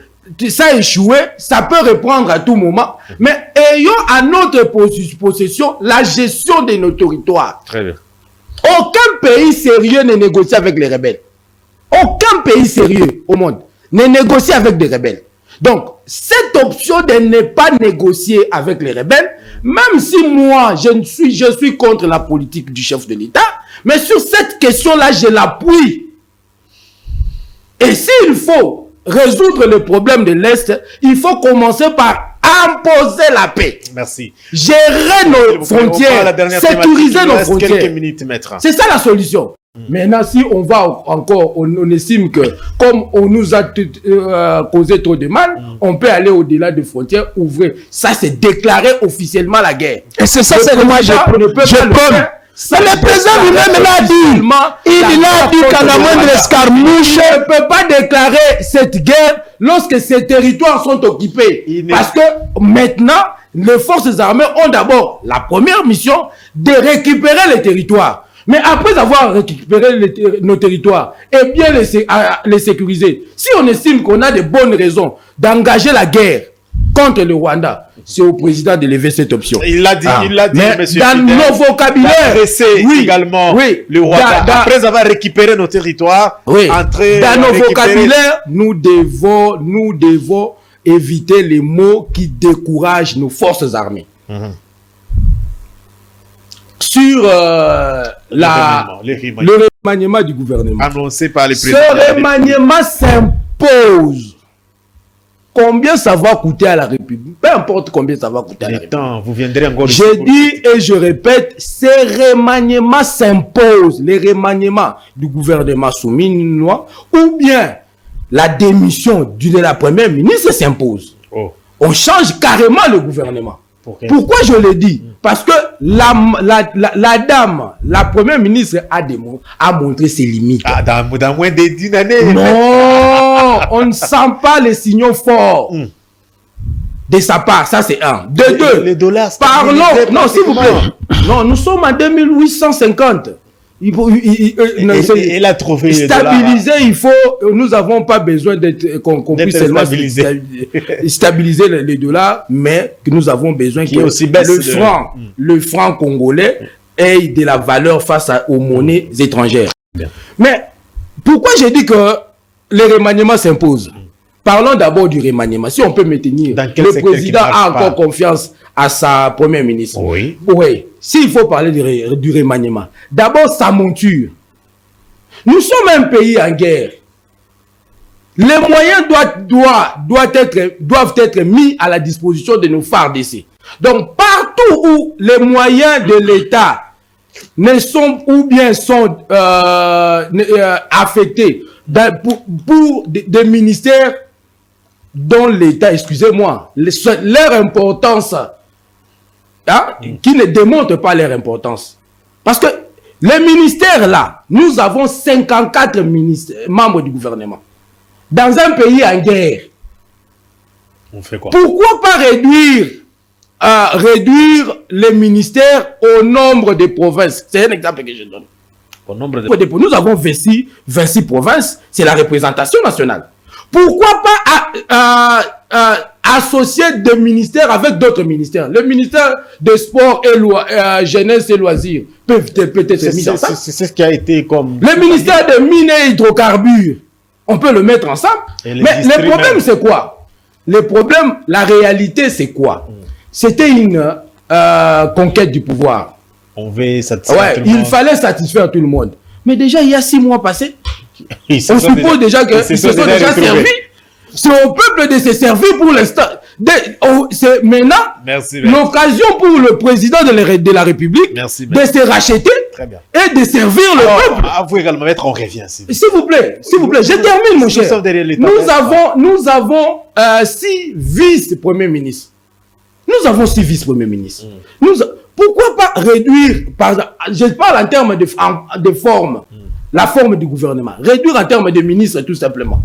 Ça a échoué, ça peut reprendre à tout moment. Mais ayons à notre possession la gestion de nos territoires. Très bien. Aucun pays sérieux ne négocie avec les rebelles. Aucun pays sérieux au monde ne négocie avec des rebelles. Donc, cette option de ne pas négocier avec les rebelles, même si moi, je suis contre la politique du chef de l'État, mais sur cette question-là, je l'appuie. Et s'il faut résoudre le problème de l'Est, il faut commencer par imposer la paix. Merci. Gérer nos frontières, sécuriser nos frontières. Quelques minutes, maître. C'est ça la solution. Maintenant, si on va encore, on estime que comme on nous a causé trop de mal, on peut aller au-delà des frontières, ouvrir. Ça, c'est déclarer officiellement la guerre. Et c'est ça, c'est que moi, je peux. C'est le président lui-même l'a dit. Il l'a dit qu'à la moindre escarmouche, ne peut pas déclarer cette guerre lorsque ces territoires sont occupés. Parce que maintenant, les forces armées ont d'abord la première mission de récupérer les territoires. Mais après avoir récupéré nos territoires et bien les sécuriser, si on estime qu'on a de bonnes raisons d'engager la guerre contre le Rwanda, c'est au président de lever cette option. Il l'a dit, mais monsieur dans Fidel, nos vocabulaires, également le Rwanda. Après avoir récupéré nos territoires, dans nos vocabulaires, nous devons éviter les mots qui découragent nos forces armées. Sur le remaniement du gouvernement. Annoncé par les présidents. Ce remaniement s'impose combien ça va coûter à la République. Peu importe combien ça va coûter à la République. Vous viendrez encore... Je dis et je répète, ces remaniements s'imposent. Les remaniements du gouvernement souminois ou bien la démission de la première ministre s'impose. Oh. On change carrément le gouvernement. Pourquoi je le dis? Parce que la dame, la première ministre a montré ses limites. Ah, dans moins d'une année. Non, on ne sent pas les signaux forts de sa part. Ça, c'est un. De deux, les dollars. parlons. Non, s'il vous plaît. Non, nous sommes en 2850. Il a trouvé stabiliser, il faut. Nous n'avons pas besoin d'être qu'on puisse seulement stabiliser les dollars, mais que nous avons besoin que le franc congolais ait de la valeur face aux monnaies étrangères. Bien. Mais pourquoi j'ai dit que les remaniements s'imposent? Parlons d'abord du remaniement. Si on peut me tenir, le président a encore confiance à sa première ministre. Oui. Oui. S'il faut parler du remaniement, d'abord sa monture. Nous sommes un pays en guerre. Les moyens doivent être mis à la disposition de nos FARDC. Donc, partout où les moyens de l'État ne sont ou bien sont affectés pour des ministères dont l'État, excusez-moi, leur importance, qui ne démontrent pas leur importance. Parce que les ministères là, nous avons 54 membres du gouvernement. Dans un pays en guerre, on fait quoi? Pourquoi pas réduire les ministères au nombre de provinces? C'est un exemple que je donne. Au nombre de... Nous avons 26 provinces, c'est la représentation nationale. Pourquoi pas associer des ministères avec d'autres ministères? Le ministère des Sports et Jeunesse et Loisirs peut être mis ensemble. C'est ce qui a été comme... Le ministère des Mines et Hydrocarbures, on peut le mettre ensemble. Mais le problème, c'est quoi? Le problème, la réalité, c'est quoi? C'était une conquête du pouvoir. On veut satisfaire tout le monde. Il fallait satisfaire tout le monde. Mais déjà, il y a 6 mois passés, on suppose déjà qu'ils se sont déjà servis. C'est au peuple de se servir pour l'instant. C'est maintenant l'occasion pour le président de la République de se racheter et de servir le peuple. À vous également, maître, on revient. S'il vous plaît, je termine, mon cher. Nous avons 6 vice-premiers ministres. Nous avons 6 vice-premiers ministres. Pourquoi pas réduire, je parle en termes de forme, la forme du gouvernement. Réduire en termes de ministre, tout simplement.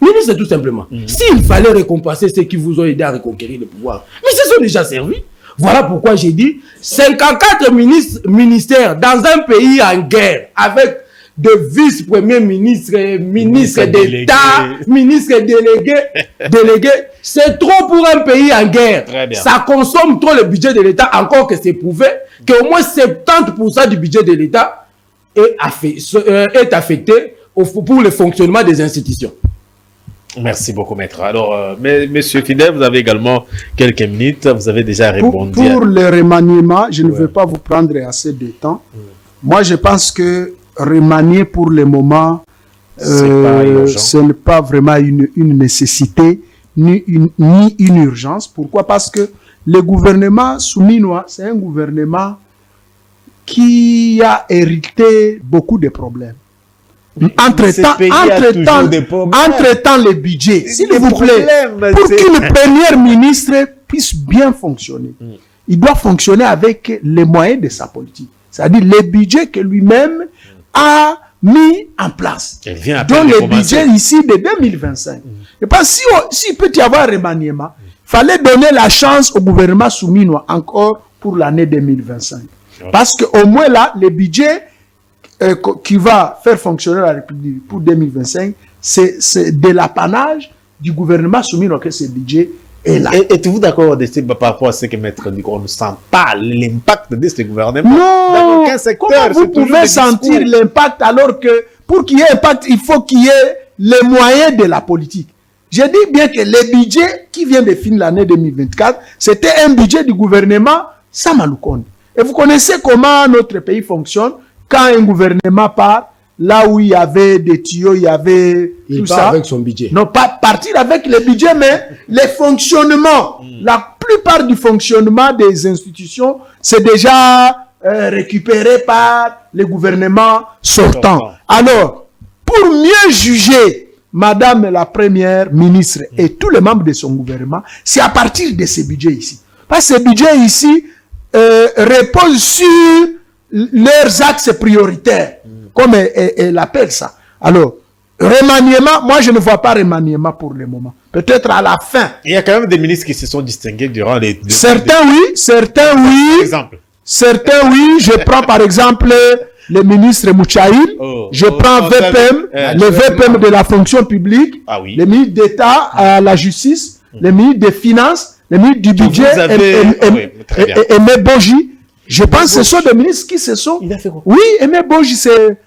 Ministre, tout simplement. S'il fallait récompenser ceux qui vous ont aidé à reconquérir le pouvoir, mais ils se sont déjà servis. Voilà pourquoi j'ai dit 54 ministères dans un pays en guerre, avec de vice-premiers ministres, ministres d'État, ministres délégués. C'est trop pour un pays en guerre. Ça consomme trop le budget de l'État, encore que c'est prouvé qu'au moins 70% du budget de l'État est affecté pour le fonctionnement des institutions. Merci beaucoup, maître. Alors, monsieur Fidel, vous avez également quelques minutes. Vous avez déjà répondu. Pour le remaniement, je ne veux pas vous prendre assez de temps. Moi, je pense que remanier pour le moment, ce n'est pas vraiment une nécessité ni une urgence. Pourquoi? Parce que le gouvernement souminois, c'est un gouvernement qui a hérité beaucoup de problèmes. Entre-temps, les budgets, s'il vous plaît, pour qu'une première ministre puisse bien fonctionner, il doit fonctionner avec les moyens de sa politique. C'est-à-dire les budgets que lui-même a mis en place. Donc les budgets ici de 2025. Et parce que s'il peut y avoir un remaniement, il fallait donner la chance au gouvernement souminois encore pour l'année 2025. Parce qu'au moins là, les budgets qui va faire fonctionner la République pour 2025, c'est de l'apanage du gouvernement souminois que ce budget est là. Êtes-vous d'accord par rapport à ce que Maître dit qu'on ne sent pas l'impact de ce gouvernement? Non! Dans aucun secteur, comment vous pouvez sentir l'impact alors que pour qu'il y ait impact, il faut qu'il y ait les moyens de la politique? Je dis bien que le budget qui vient de finir l'année 2024, c'était un budget du gouvernement Sama Lukonde. Et vous connaissez comment notre pays fonctionne. Quand un gouvernement part, là où il y avait des tuyaux, il y avait Il tout part ça. avec son budget. Non, pas partir avec le budget, mais les fonctionnements. La plupart du fonctionnement des institutions, c'est déjà récupéré par les gouvernements sortants. Alors, pour mieux juger Madame la Première ministre et tous les membres de son gouvernement, c'est à partir de ces budgets ici. Parce que ces budgets ici reposent sur leurs axes prioritaires, comme elle appelle ça. Alors, remaniement, moi je ne vois pas remaniement pour le moment. Peut-être à la fin. Il y a quand même des ministres qui se sont distingués durant les... Certains oui, certains oui. Exemple. Certains oui. Je prends par exemple le ministre Mouchaïl. Je prends VPM, le VPM de la fonction publique. Ah oui. Le ministre d'État à la justice. Le ministre des Finances. Le ministre du budget. Aimé Boji. Je pense que ce sont des ministres qui se sont... Il a fait quoi? Oui, Aimé Boji, c'est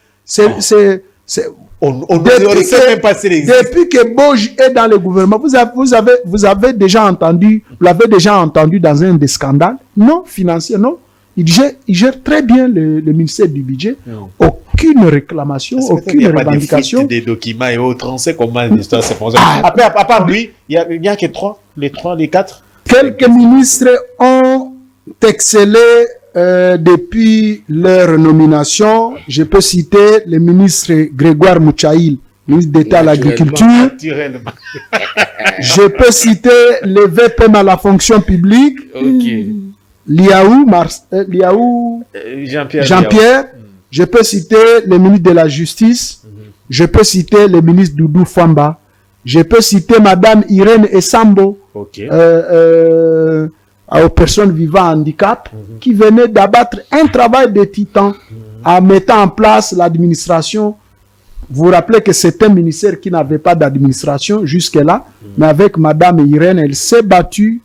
On ne sait même pas si depuis que Boji est dans le gouvernement, vous avez déjà entendu, vous l'avez déjà entendu dans un des scandales, non financier, non. Il gère très bien le ministère du budget. Aucune réclamation, aucune revendication. Des documents et autres, on sait comment l'histoire se passe. Après, à part lui, il n'y a que les quatre. Quelques ministres ont excellé depuis leur nomination. Je peux citer le ministre Grégoire Mouchaïl, ministre d'État à l'Agriculture. Je peux citer le VPM à la fonction publique. Liaou Jean-Pierre. Je peux citer le ministre de la Justice. Je peux citer le ministre Doudou Famba. Je peux citer Madame Irène Essambo. Aux personnes vivant handicap, qui venaient d'abattre un travail de titan en mettant en place l'administration. Vous vous rappelez que c'est un ministère qui n'avait pas d'administration jusque-là, mais avec Madame Irène, elle s'est battue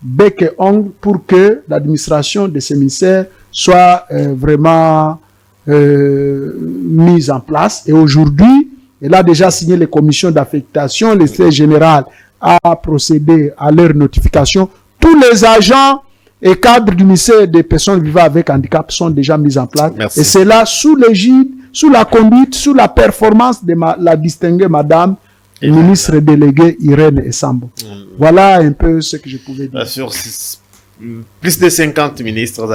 bec et ongle pour que l'administration de ce ministère soit vraiment mise en place. Et aujourd'hui, elle a déjà signé les commissions d'affectation, le secrétaire général a procédé à leur notification. Tous les agents et cadres du ministère des personnes vivant avec handicap sont déjà mis en place. Merci. Et c'est là sous l'égide, sous la conduite, sous la performance de la distinguée Madame ministre déléguée Irène Essambo. Voilà un peu ce que je pouvais dire. Sur plus de 50 ministres,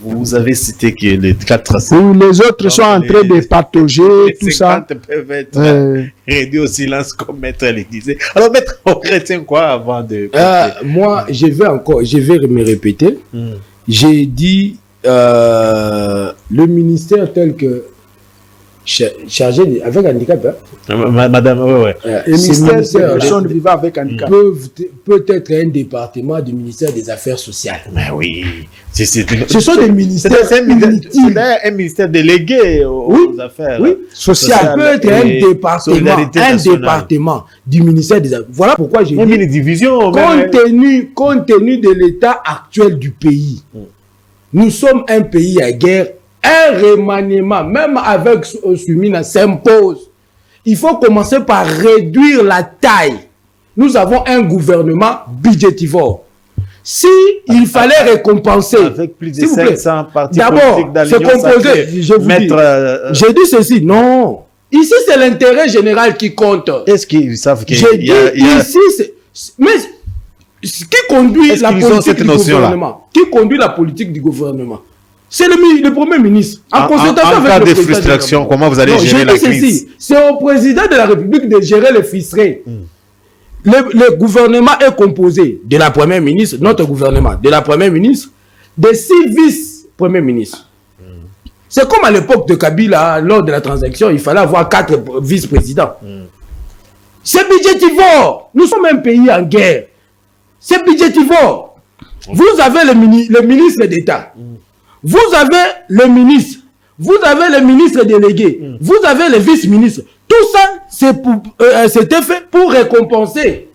vous avez cité que les 4... Oui, les autres sont en train de patauger, tout ça. Les 50 peuvent être réduits au silence comme Maître l'Élysée. Alors, Maître, on retient quoi avant de... Moi, je vais me répéter. J'ai dit le ministère tel que chargé avec handicap, Madame, le ministère des personnes vivant avec handicap peut être un département du ministère des Affaires sociales. Mais oui, ce sont des ministères. C'est un ministère délégué aux affaires sociales. Ça peut être un département du ministère des Affaires. Voilà pourquoi j'ai dit les divisions. Compte tenu de l'état actuel du pays, nous sommes un pays à guerre. Un remaniement, même avec Sumina, s'impose. Il faut commencer par réduire la taille. Nous avons un gouvernement budgétivore. Si il fallait récompenser... Avec plus de 500 partis d'abord, se composer, j'ai dit ceci, non. Ici, c'est l'intérêt général qui compte. Est-ce qu'ils savent qu'il y a... Ici, mais qui conduit la politique du gouvernement? Qui conduit la politique du gouvernement? C'est le Premier ministre. En consultation avec cas le de président frustration, comment vous allez gérer la crise? C'est au président de la République de gérer les frustrés. Le gouvernement est composé de la Première ministre, notre gouvernement, de la Première ministre, de 6 vice-premiers ministres. C'est comme à l'époque de Kabila, lors de la transaction, il fallait avoir 4 vice-présidents. C'est budgétivore. Nous sommes un pays en guerre. C'est budgétivore. Vous avez le ministre d'État. Vous avez le ministre, vous avez le ministre délégué, vous avez le vice-ministre. Tout ça, c'était fait pour récompenser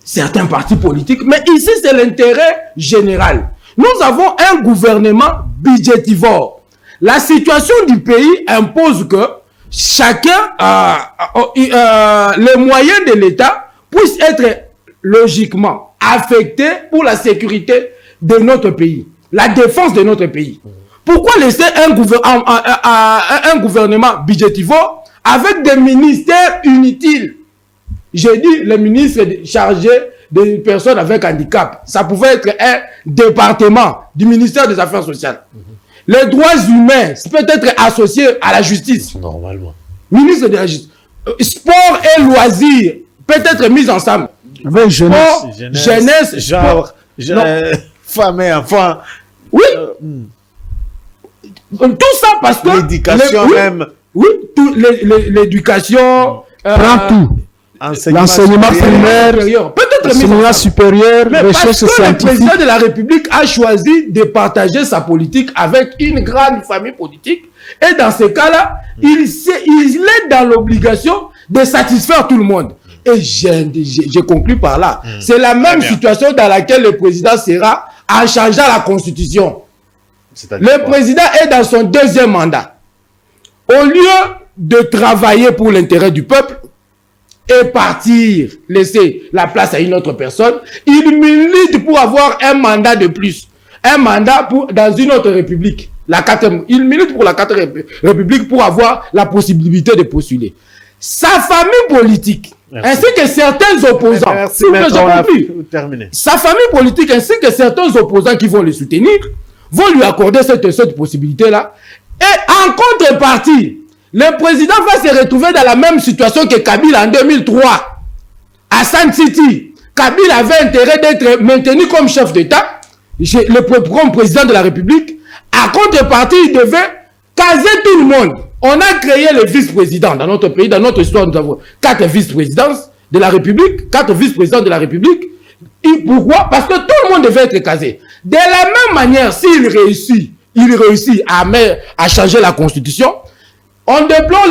certains partis politiques. Mais ici, c'est l'intérêt général. Nous avons un gouvernement budgétivore. La situation du pays impose que chacun, les moyens de l'État puissent être logiquement affectés pour la sécurité de notre pays. La défense de notre pays. Pourquoi laisser un gouvernement budgétivore avec des ministères inutiles? J'ai dit le ministre chargé des personnes avec handicap. Ça pouvait être un département du ministère des Affaires sociales. Les droits humains, c'est peut-être associé à la justice. Normalement. Ministre de la justice. Sport et loisirs, peut-être mis ensemble. Avec jeunesse. Jeunesse, genre, femmes et enfants. Oui. Tout ça parce que... L'éducation même. Oui, l'éducation... Prend tout. L'enseignement primaire, l'enseignement supérieur, mais recherche parce que scientifique. le président de la République a choisi de partager sa politique avec une grande famille politique. Et dans ce cas-là, il est dans l'obligation de satisfaire tout le monde. Et je conclue par là. C'est la même situation dans laquelle le président sera en changeant la constitution. Le président est dans son deuxième mandat. Au lieu de travailler pour l'intérêt du peuple et partir, laisser la place à une autre personne, il milite pour avoir un mandat de plus. Un mandat dans une autre république. Il milite pour la 4e république pour avoir la possibilité de postuler. Sa famille politique, ainsi que certains opposants, sa famille politique ainsi que certains opposants qui vont le soutenir, vont lui accorder cette possibilité-là. Et en contrepartie, le président va se retrouver dans la même situation que Kabila en 2003. À San City, Kabila avait intérêt d'être maintenu comme chef d'État, comme président de la République. À contrepartie, il devait caser tout le monde. On a créé le vice-président dans notre pays. Dans notre histoire, nous avons 4 vice-présidences de la République, 4 vice-présidents de la République. Et pourquoi? Parce que tout le monde devait être casé. De la même manière, s'il réussit à changer la Constitution, on déplore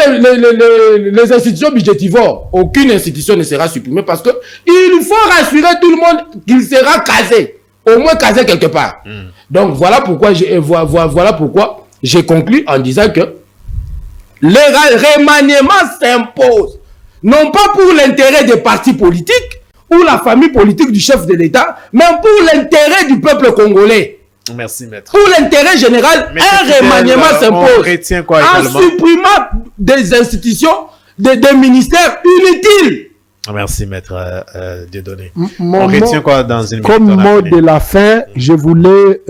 les institutions budgétivores. Aucune institution ne sera supprimée parce que il faut rassurer tout le monde qu'il sera casé. Au moins casé quelque part. Donc voilà pourquoi j'ai conclu en disant que le remaniement s'impose. Non pas pour l'intérêt des partis politiques ou la famille politique du chef de l'État, mais pour l'intérêt du peuple congolais. Merci, maître. Pour l'intérêt général, un remaniement s'impose. En supprimant des institutions, des ministères inutiles. Merci, maître Dieudonné. On retient quoi dans une minute? Comme mot de la fin, je voulais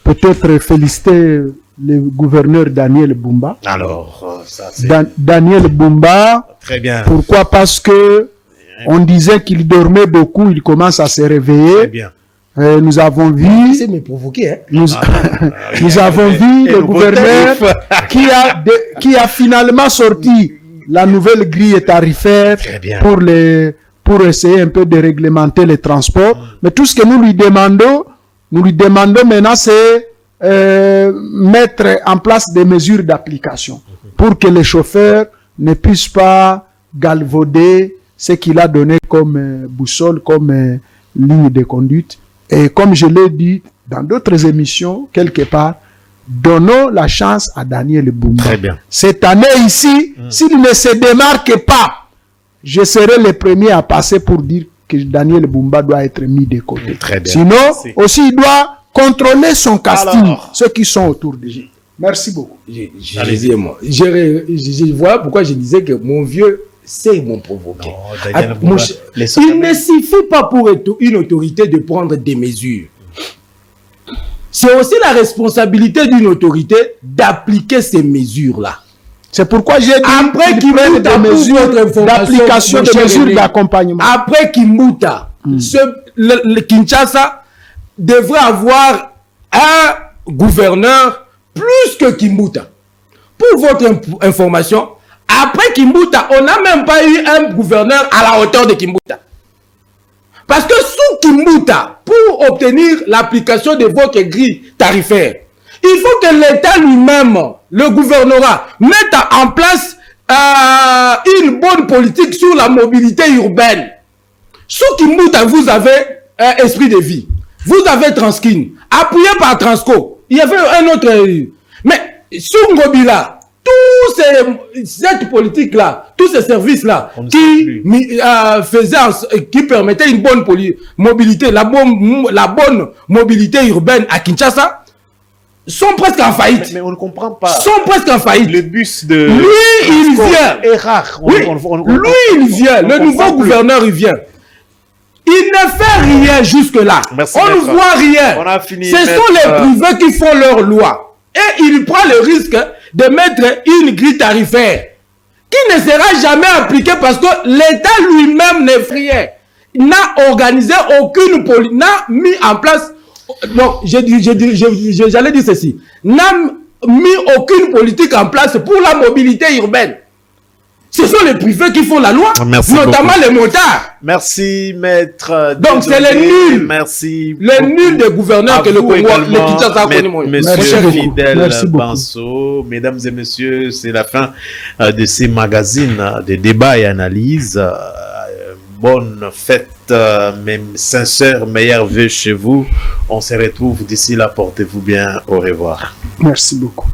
peut-être féliciter le gouverneur Daniel Bumba. Alors, ça c'est... Daniel Bumba. Très bien. Pourquoi? Parce que on disait qu'il dormait beaucoup, il commence à se réveiller. Très bien. Nous avons vu... C'est me provoquer, hein? Nous avons vu le gouverneur qui a finalement sorti la nouvelle grille tarifaire pour essayer un peu de réglementer les transports. Mais tout ce que nous lui demandons maintenant, c'est mettre en place des mesures d'application pour que les chauffeurs ne puissent pas galvauder ce qu'il a donné comme boussole, comme ligne de conduite. Et comme je l'ai dit dans d'autres émissions, quelque part, donnons la chance à Daniel Bumba. Très bien. Cette année ici, s'il ne se démarque pas, je serai le premier à passer pour dire que Daniel Bumba doit être mis de côté. Très bien. Sinon, merci. Aussi, il doit contrôler son casting, ceux qui sont autour de lui. Merci beaucoup. Voilà pourquoi je disais que mon vieux, c'est mon provoqué. Il ne suffit pas pour une autorité de prendre des mesures. C'est aussi la responsabilité d'une autorité d'appliquer ces mesures-là. C'est pourquoi j'ai dit après qu'il prenne des mesures d'application, des mesures d'accompagnement. Après Kimbuta, le Kinshasa devrait avoir un gouverneur plus que Kimbuta. Pour votre information, après Kimbuta, on n'a même pas eu un gouverneur à la hauteur de Kimbuta. Parce que sous Kimbuta, pour obtenir l'application de votre grille tarifaire, il faut que l'État lui-même, le gouvernorat, mette en place une bonne politique sur la mobilité urbaine. Sous Kimbuta, vous avez un esprit de vie. Vous avez Transkin, appuyé par Transco. Il y avait un autre... Mais sous Ngobila, cette politique-là, tous ces services-là qui permettaient une bonne mobilité, la bonne mobilité urbaine à Kinshasa, sont presque en faillite. Mais on ne comprend pas. Sont presque en faillite. Le bus de... Lui, il vient. Est rare. Oui, lui, il vient. Le nouveau gouverneur, il vient. Il ne fait rien jusque-là. On ne voit rien. On a fini. Ce sont les privés qui font leur loi. Et il prend le risque de mettre une grille tarifaire qui ne sera jamais appliquée parce que l'État lui-même n'est rien. Il n'a organisé aucune politique, n'a mis en place... Donc, j'allais dire ceci. N'a mis aucune politique en place pour la mobilité urbaine. Ce sont les privés qui font la loi, notamment les motards. Merci, maître. Donc, c'est les nuls. Merci. Les nuls des gouverneurs que le Congo, Monsieur Fidèle Banso, mesdames et messieurs, c'est la fin de ces magazines de débat et analyse. Bonne fête, même sincère, meilleurs vœux chez vous. On se retrouve d'ici là, portez-vous bien, au revoir. Merci beaucoup.